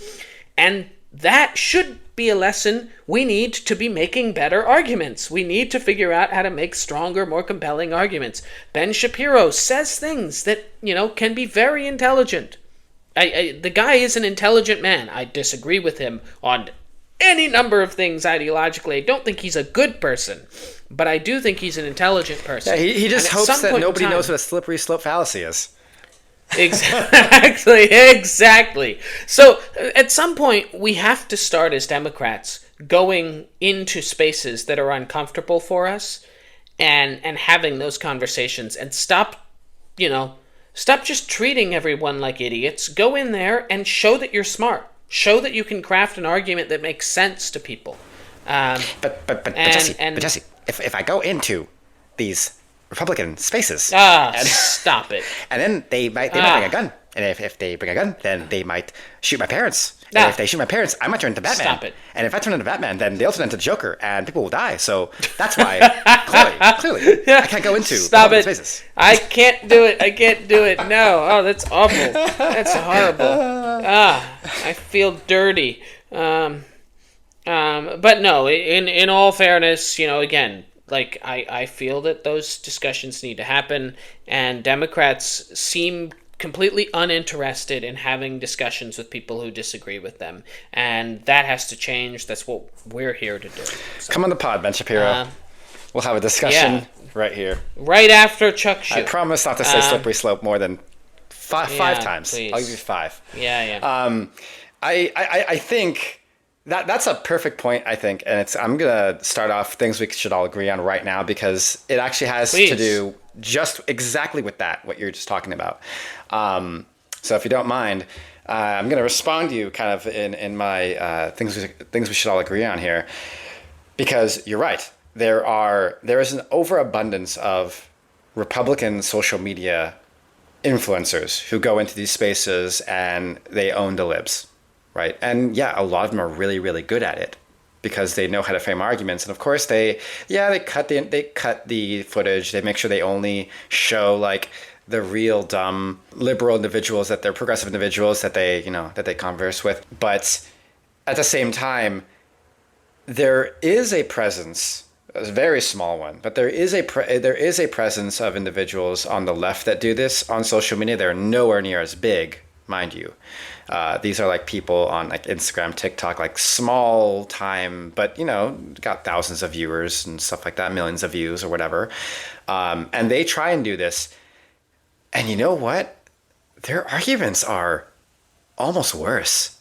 And that should be a lesson. We need to be making better arguments. We need to figure out how to make stronger, more compelling arguments. Ben Shapiro says things that, can be very intelligent. The guy is an intelligent man. I disagree with him on any number of things ideologically. I don't think he's a good person, but I do think he's an intelligent person. Yeah, he just hopes that nobody knows what a slippery slope fallacy is. Exactly. So at some point, we have to start as Democrats going into spaces that are uncomfortable for us and having those conversations, and stop just treating everyone like idiots. Go in there and show that you're smart. Show that you can craft an argument that makes sense to people. But Jesse, if I go into these Republican spaces, stop it. And then they might bring a gun, and if they bring a gun, then they might shoot my parents, Nah. If they shoot my parents, I might turn into Batman. Stop it. And if I turn into Batman, then they'll turn into the Joker, and people will die. So that's why, clearly, I can't go into Stop it. spaces. I can't do it. No. Oh, that's awful. That's horrible. I feel dirty. But no, in all fairness, again, like I feel that those discussions need to happen, and Democrats seem completely uninterested in having discussions with people who disagree with them, and that has to change. That's what we're here to do. So, come on the pod, Ben Shapiro. We'll have a discussion right here, right after Chuck shoot. I promise not to say slippery slope more than five times. Please. I'll give you 5. Yeah. I think that's a perfect point, I think, and I'm gonna start off things we should all agree on right now, because it actually has to do just exactly with that, what you're just talking about. So if you don't mind, I'm gonna respond to you kind of in my things we should all agree on here, because you're right. There is an overabundance of Republican social media influencers who go into these spaces and they own the libs. Right. And yeah, a lot of them are really, really good at it because they know how to frame arguments. And of course they cut the footage. They make sure they only show like the real dumb liberal individuals, that they're progressive individuals that they converse with. But at the same time, there is a presence, a very small one, but there is a presence of individuals on the left that do this on social media. They're nowhere near as big, mind you. These are like people on like Instagram, TikTok, like small time, but got thousands of viewers and stuff like that, millions of views or whatever. And they try and do this. And you know what? Their arguments are almost worse.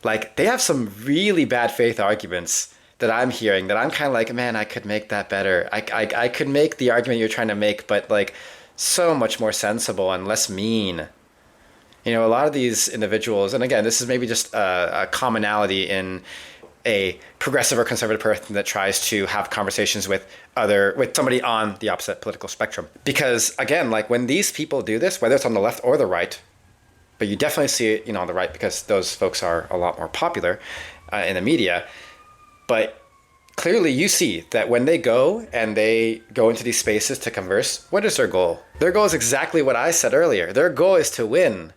Like they have some really bad faith arguments that I'm hearing that I'm kind of like, man, I could make that better. I could make the argument you're trying to make, but like so much more sensible and less mean. A lot of these individuals, and again, this is maybe just a commonality in a progressive or conservative person that tries to have conversations with somebody on the opposite political spectrum. Because again, like when these people do this, whether it's on the left or the right, but you definitely see it, on the right because those folks are a lot more popular in the media. But clearly you see that when they go into these spaces to converse, what is their goal? Their goal is exactly what I said earlier. Their goal is to win,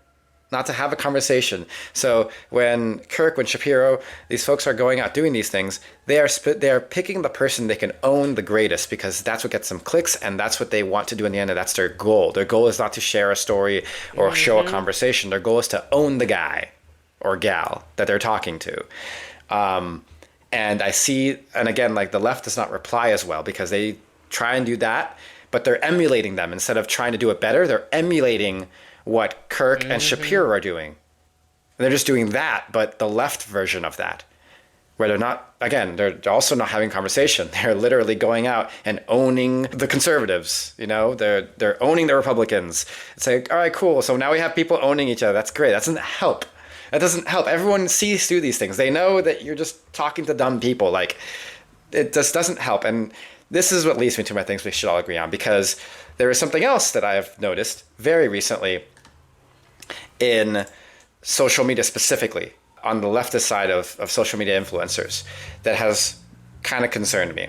not to have a conversation. So when Shapiro, these folks are going out doing these things, they are picking the person they can own the greatest, because that's what gets them clicks, and that's what they want to do in the end, and that's their goal. Their goal is not to share a story or show a conversation. Their goal is to own the guy or gal that they're talking to. And I see, and again, like the left does not reply as well because they try and do that, but they're emulating them. Instead of trying to do it better, they're emulating what Kirk and Shapiro are doing. And they're just doing that, but the left version of that, where they're also not having conversation. They're literally going out and owning the conservatives. They're owning the Republicans. It's like, all right, cool. So now we have people owning each other. That's great. That doesn't help. Everyone sees through these things. They know that you're just talking to dumb people. Like, it just doesn't help. And this is what leads me to my things we should all agree on, because there is something else that I have noticed very recently in social media, specifically on the leftist side of social media influencers, that has kind of concerned me.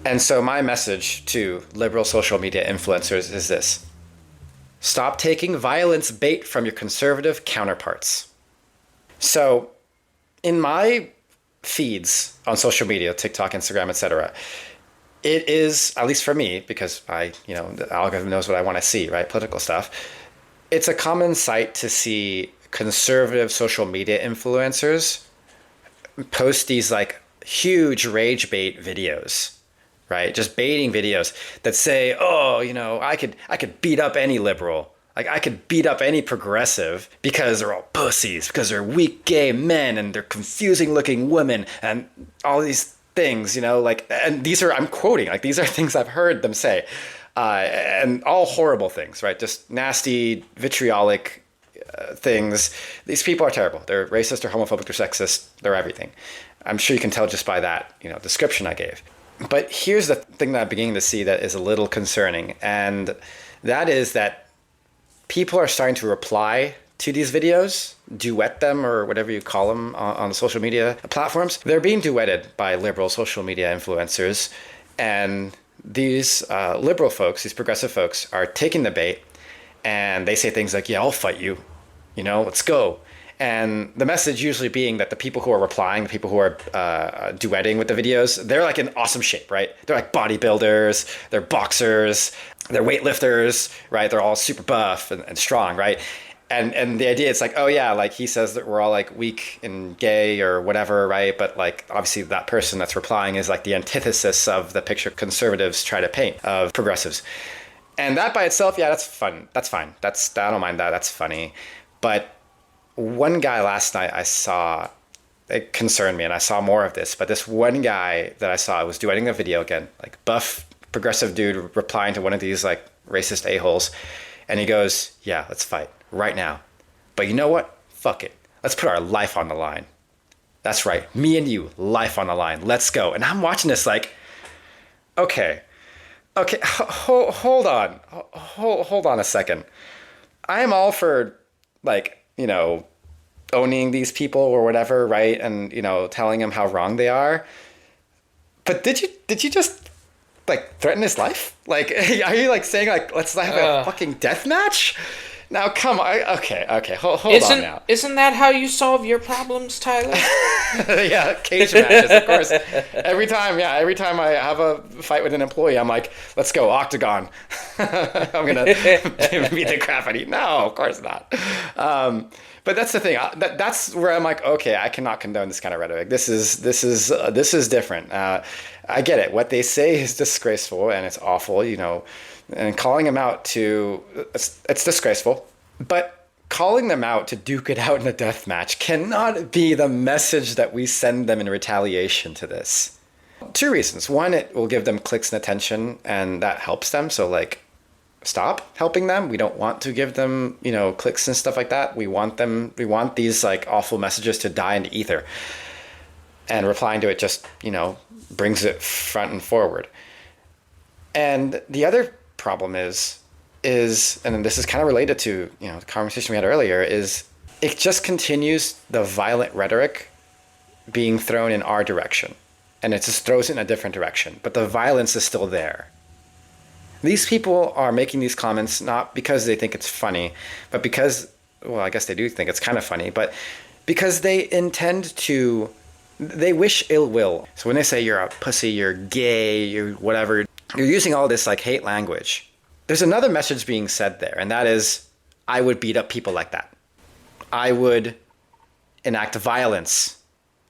And so my message to liberal social media influencers is this: stop taking violence bait from your conservative counterparts. So in my feeds on social media, TikTok, Instagram, etc., it is, at least for me, because the algorithm knows what I want to see, right? Political stuff. It's a common sight to see conservative social media influencers post these like huge rage bait videos, right? Just baiting videos that say, I could beat up any liberal. Like I could beat up any progressive because they're all pussies, because they're weak gay men and they're confusing looking women and all these things, and these are, I'm quoting, like these are things I've heard them say, and all horrible things, right? Just nasty, vitriolic things. These people are terrible. They're racist, they're homophobic, they're sexist, they're everything. I'm sure you can tell just by that, description I gave. But here's the thing that I'm beginning to see that is a little concerning, and that is that people are starting to reply to these videos, duet them or whatever you call them on social media platforms. They're being duetted by liberal social media influencers. And these liberal folks, these progressive folks, are taking the bait, and they say things like, yeah, I'll fight you, let's go. And the message usually being that the people who are replying, the people who are duetting with the videos, they're like in awesome shape, right? They're like bodybuilders, they're boxers, they're weightlifters, right? They're all super buff and strong, right? And the idea is like, oh yeah, like he says that we're all like weak and gay or whatever, right? But like obviously that person that's replying is like the antithesis of the picture conservatives try to paint of progressives. And that by itself, yeah, that's fun. That's fine. I don't mind that. That's funny. But one guy last night I saw, it concerned me, and I saw more of this, but this one guy that I saw was duetting the video again, like buff progressive dude replying to one of these like racist a-holes. And he goes, yeah, let's fight right now. But you know what? Fuck it. Let's put our life on the line. That's right. Me and you, life on the line. Let's go. And I'm watching this like, okay, hold on. Hold on a second. I am all for like, owning these people or whatever, right? And, telling them how wrong they are. But did you just like threaten his life? Like, are you like saying like, let's have a fucking death match? Now, come on. Okay. Hold on now. Isn't that how you solve your problems, Tyler? Yeah, cage matches, of course. Every time I have a fight with an employee, I'm like, let's go, octagon. I'm going to beat the crap out of you. No, of course not. But that's the thing. That's where I'm like, okay, I cannot condone this kind of rhetoric. This is different. I get it. What they say is disgraceful and it's awful, and calling them out it's disgraceful. But calling them out to duke it out in a death match cannot be the message that we send them in retaliation to this. Two reasons. One, it will give them clicks and attention, and that helps them. So like, stop helping them. We don't want to give them, clicks and stuff like that. We want these like awful messages to die into ether. And replying to it just, brings it front and forward. And the other problem is, and this is kind of related to, the conversation we had earlier, is it just continues the violent rhetoric being thrown in our direction. And it just throws it in a different direction. But the violence is still there. These people are making these comments not because they think it's funny, but because, well, I guess they do think it's kind of funny, but because they wish ill will. So when they say you're a pussy, you're gay, you're whatever, you're using all this like hate language. There's another message being said there, and that is, I would beat up people like that. I would enact violence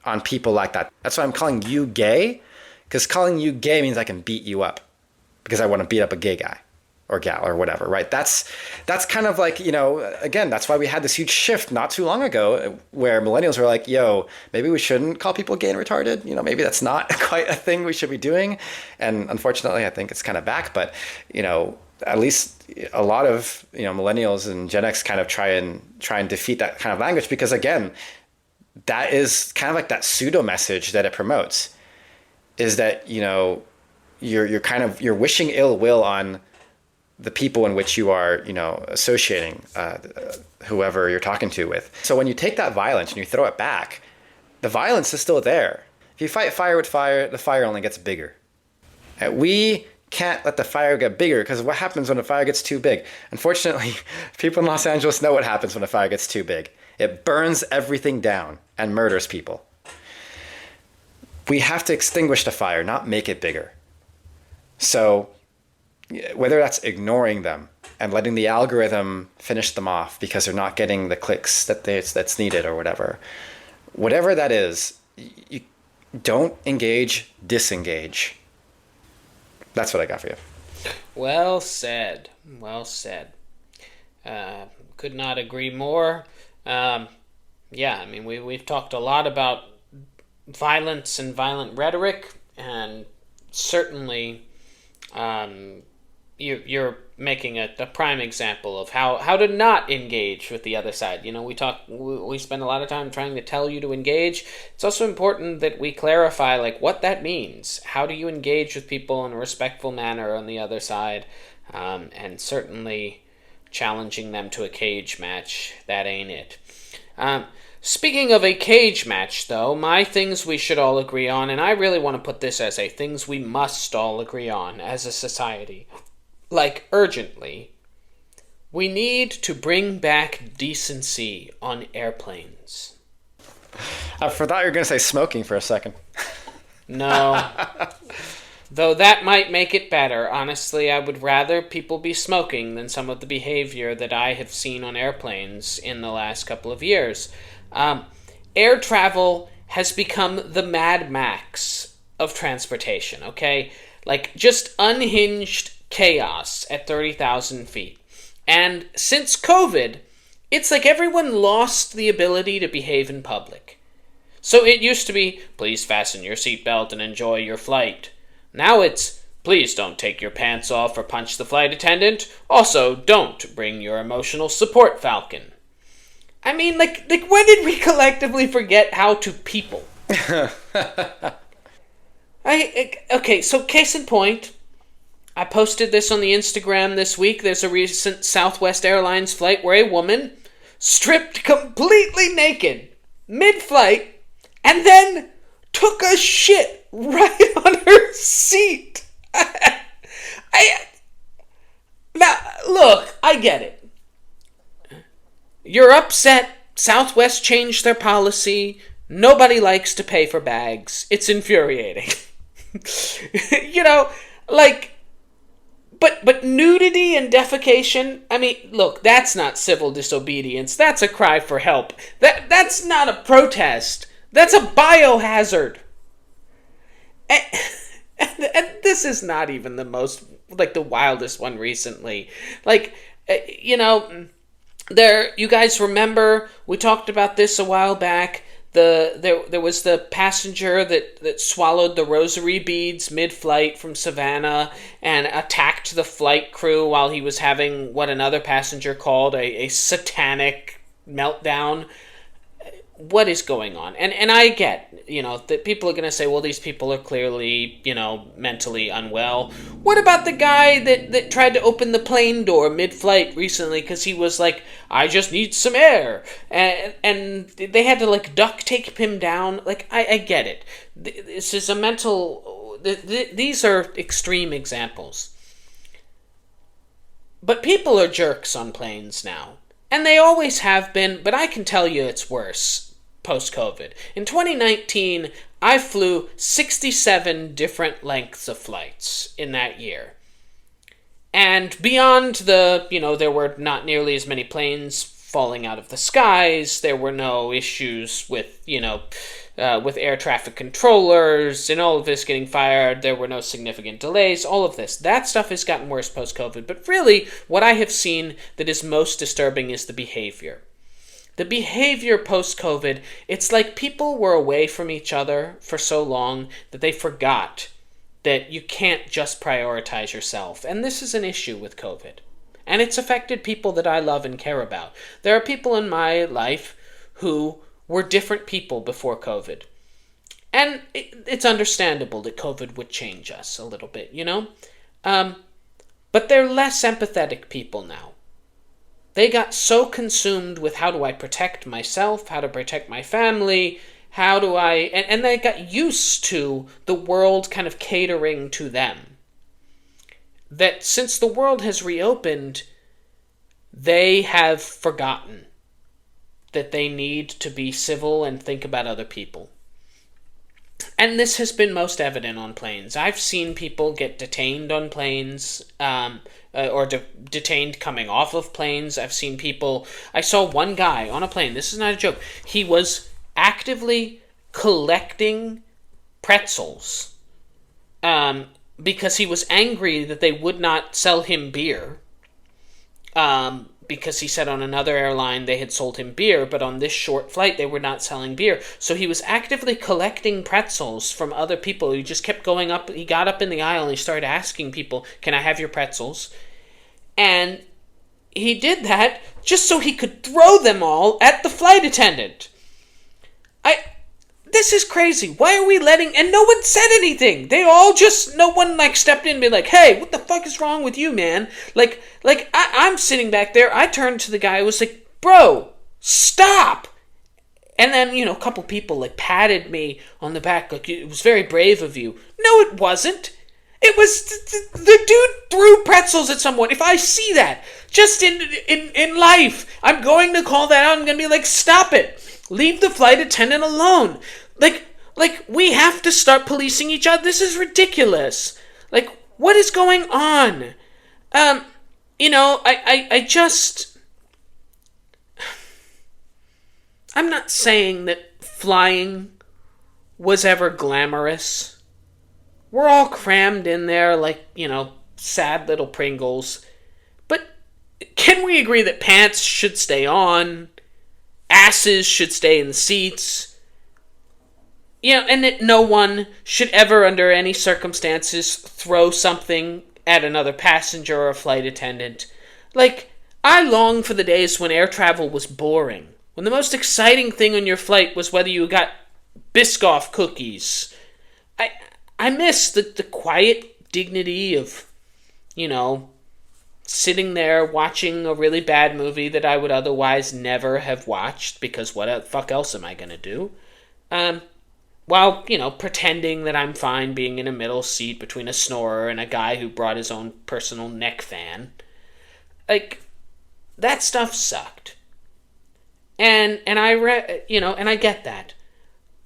on people like that. That's why I'm calling you gay, because calling you gay means I can beat you up because I want to beat up a gay guy or gal or whatever, right? That's kind of like, again, that's why we had this huge shift not too long ago where millennials were like, yo, maybe we shouldn't call people gay and retarded. Maybe that's not quite a thing we should be doing. And unfortunately, I think it's kind of back, but, at least a lot of, millennials and Gen X kind of try and defeat that kind of language because, again, that is kind of like that pseudo message that it promotes is that, you're wishing ill will on the people in which you are, associating whoever you're talking to with. So when you take that violence and you throw it back, the violence is still there. If you fight fire with fire, the fire only gets bigger. And we can't let the fire get bigger because what happens when the fire gets too big? Unfortunately, people in Los Angeles know what happens when the fire gets too big. It burns everything down and murders people. We have to extinguish the fire, not make it bigger. So whether that's ignoring them and letting the algorithm finish them off because they're not getting the clicks that's needed or whatever that is, you don't engage, disengage. That's what I got for you. Well said. Could not agree more. We've talked a lot about violence and violent rhetoric, and certainly you're making a prime example of how to not engage with the other side. We spend a lot of time trying to tell you to engage. It's also important that we clarify like what that means. How do you engage with people in a respectful manner on the other side? And certainly challenging them to a cage match. That ain't it. Speaking of a cage match, though, my things we should all agree on, and I really want to put this as a things we must all agree on as a society, like urgently, we need to bring back decency on airplanes. I thought you were going to say smoking for a second. No. Though that might make it better. Honestly, I would rather people be smoking than some of the behavior that I have seen on airplanes in the last couple of years. Air travel has become the Mad Max of transportation, okay? Like, just unhinged chaos at 30,000 feet. And since COVID, it's like everyone lost the ability to behave in public. So it used to be, please fasten your seatbelt and enjoy your flight. Now it's, please don't take your pants off or punch the flight attendant. Also, don't bring your emotional support falcon. I mean, like when did we collectively forget how to people? Okay, so case in point, I posted this on the Instagram this week. There's a recent Southwest Airlines flight where a woman stripped completely naked mid-flight and then took a shit right on her seat. Now, look, I get it. You're upset. Southwest changed their policy. Nobody likes to pay for bags. It's infuriating. You know, like, but nudity and defecation, I mean, look, that's not civil disobedience. That's a cry for help. That's not a protest. That's a biohazard. And this is not even the most, like, the wildest one recently. Like, you know, you guys remember, we talked about this a while back. There was the passenger that swallowed the rosary beads mid-flight from Savannah and attacked the flight crew while he was having what another passenger called a satanic meltdown. What is going on? And I get, you know, that people are going to say, well, these people are clearly, you know, mentally unwell. What about the guy that tried to open the plane door mid-flight recently because he was like, I just need some air. And they had to, like, duct tape him down. Like, I get it. This is a mental... These are extreme examples. But people are jerks on planes now. And they always have been, but I can tell you it's worse post-COVID. In 2019, I flew 67 different lengths of flights in that year. And beyond there were not nearly as many planes falling out of the skies. There were no issues with, with air traffic controllers and all of this getting fired. There were no significant delays, all of this. That stuff has gotten worse post-COVID. But really, what I have seen that is most disturbing is the behavior. The behavior post-COVID, it's like people were away from each other for so long that they forgot that you can't just prioritize yourself. And this is an issue with COVID. And it's affected people that I love and care about. There are people in my life who were different people before COVID. And it's understandable that COVID would change us a little bit, you know? But they're less empathetic people now. They got so consumed with how do I protect myself, how to protect my family, how do I... And they got used to the world kind of catering to them. That since the world has reopened, they have forgotten that they need to be civil and think about other people. And this has been most evident on planes. I've seen people get detained on planes, detained coming off of planes. I saw one guy on a plane, this is not a joke, he was actively collecting pretzels because he was angry that they would not sell him beer. Because he said on another airline they had sold him beer, but on this short flight they were not selling beer. So he was actively collecting pretzels from other people. He just kept going up. He got up in the aisle and he started asking people, can I have your pretzels? And he did that just so he could throw them all at the flight attendant. this is crazy. Why are we letting... And no one said anything. They all just... No one, like, stepped in and be like, hey, what the fuck is wrong with you, man? I'm sitting back there. I turned to the guy who was like, bro, stop. And then, a couple people, like, patted me on the back. Like, it was very brave of you. No, it wasn't. It was... The dude threw pretzels at someone. If I see that, just in life, I'm going to call that out. I'm going to be like, stop it. Leave the flight attendant alone. Like, we have to start policing each other. This is ridiculous. Like, what is going on? I just... I'm not saying that flying was ever glamorous. We're all crammed in there like, sad little Pringles. But can we agree that pants should stay on? Asses should stay in the seats. And that no one should ever, under any circumstances, throw something at another passenger or flight attendant. Like, I long for the days when air travel was boring. When the most exciting thing on your flight was whether you got Biscoff cookies. I miss the quiet dignity of, sitting there watching a really bad movie that I would otherwise never have watched, because what the fuck else am I going to do? While, pretending that I'm fine being in a middle seat between a snorer and a guy who brought his own personal neck fan. Like, that stuff sucked. And I get that.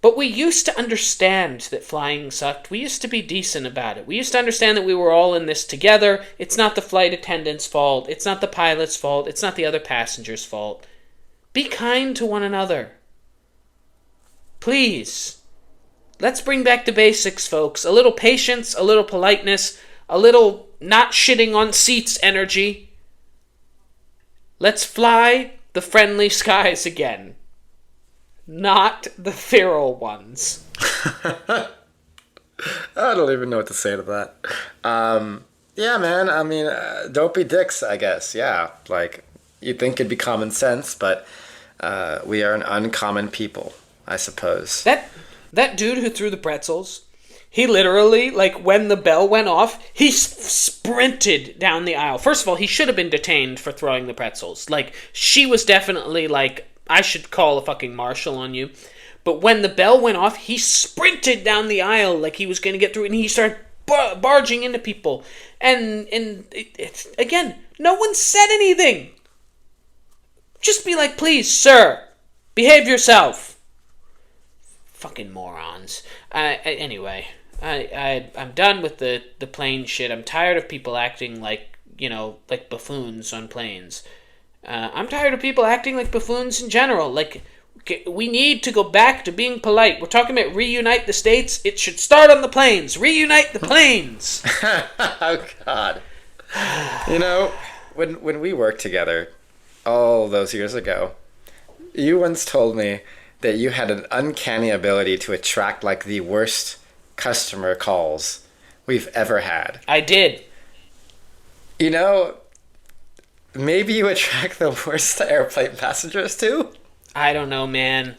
But we used to understand that flying sucked. We used to be decent about it. We used to understand that we were all in this together. It's not the flight attendant's fault. It's not the pilot's fault. It's not the other passenger's fault. Be kind to one another. Please. Let's bring back the basics, folks. A little patience, a little politeness, a little not shitting on seats energy. Let's fly the friendly skies again. Not the feral ones. I don't even know what to say to that. Yeah, man. I mean, don't be dicks, I guess. Yeah. Like, you'd think it'd be common sense, but we are an uncommon people, I suppose. That dude who threw the pretzels, he literally, like, when the bell went off, he sprinted down the aisle. First of all, he should have been detained for throwing the pretzels. Like, she was definitely, like, I should call a fucking marshal on you. But when the bell went off, he sprinted down the aisle like he was going to get through, and he started barging into people. And again, no one said anything. Just be like, please, sir, behave yourself. Fucking morons. Anyway, I'm done with the plane shit. I'm tired of people acting like, like buffoons on planes. I'm tired of people acting like buffoons in general. Like, we need to go back to being polite. We're talking about reunite the states. It should start on the planes. Reunite the planes. Oh, God. When we worked together all those years ago, you once told me that you had an uncanny ability to attract, like, the worst customer calls we've ever had. I did. Maybe you attract the worst airplane passengers, too? I don't know, man.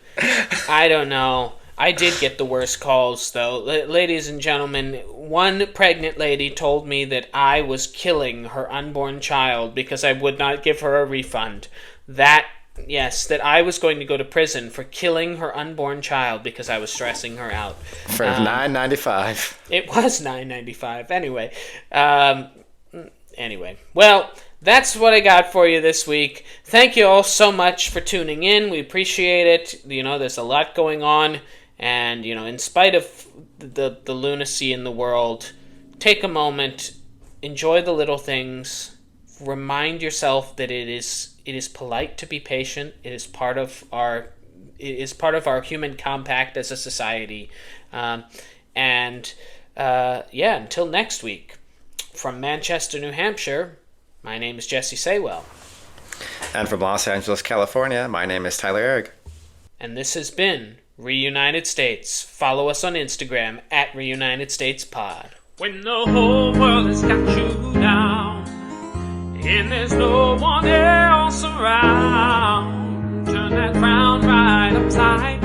I don't know. I did get the worst calls, though. Ladies and gentlemen, one pregnant lady told me that I was killing her unborn child because I would not give her a refund. That I was going to go to prison for killing her unborn child because I was stressing her out. For $9.95. It was $9.95. Anyway. Well, that's what I got for you this week. Thank you all so much for tuning in. We appreciate it. There's a lot going on. And, in spite of the lunacy in the world, take a moment, enjoy the little things, remind yourself that it is polite to be patient. It is part of our human compact as a society. Until next week, from Manchester, New Hampshire, my name is Jesse Saywell. And from Los Angeles, California, my name is Tyler Erg. And this has been Reunited States. Follow us on Instagram at Reunited States Pod. When the whole world has got you down and there's no one else around, turn that frown right upside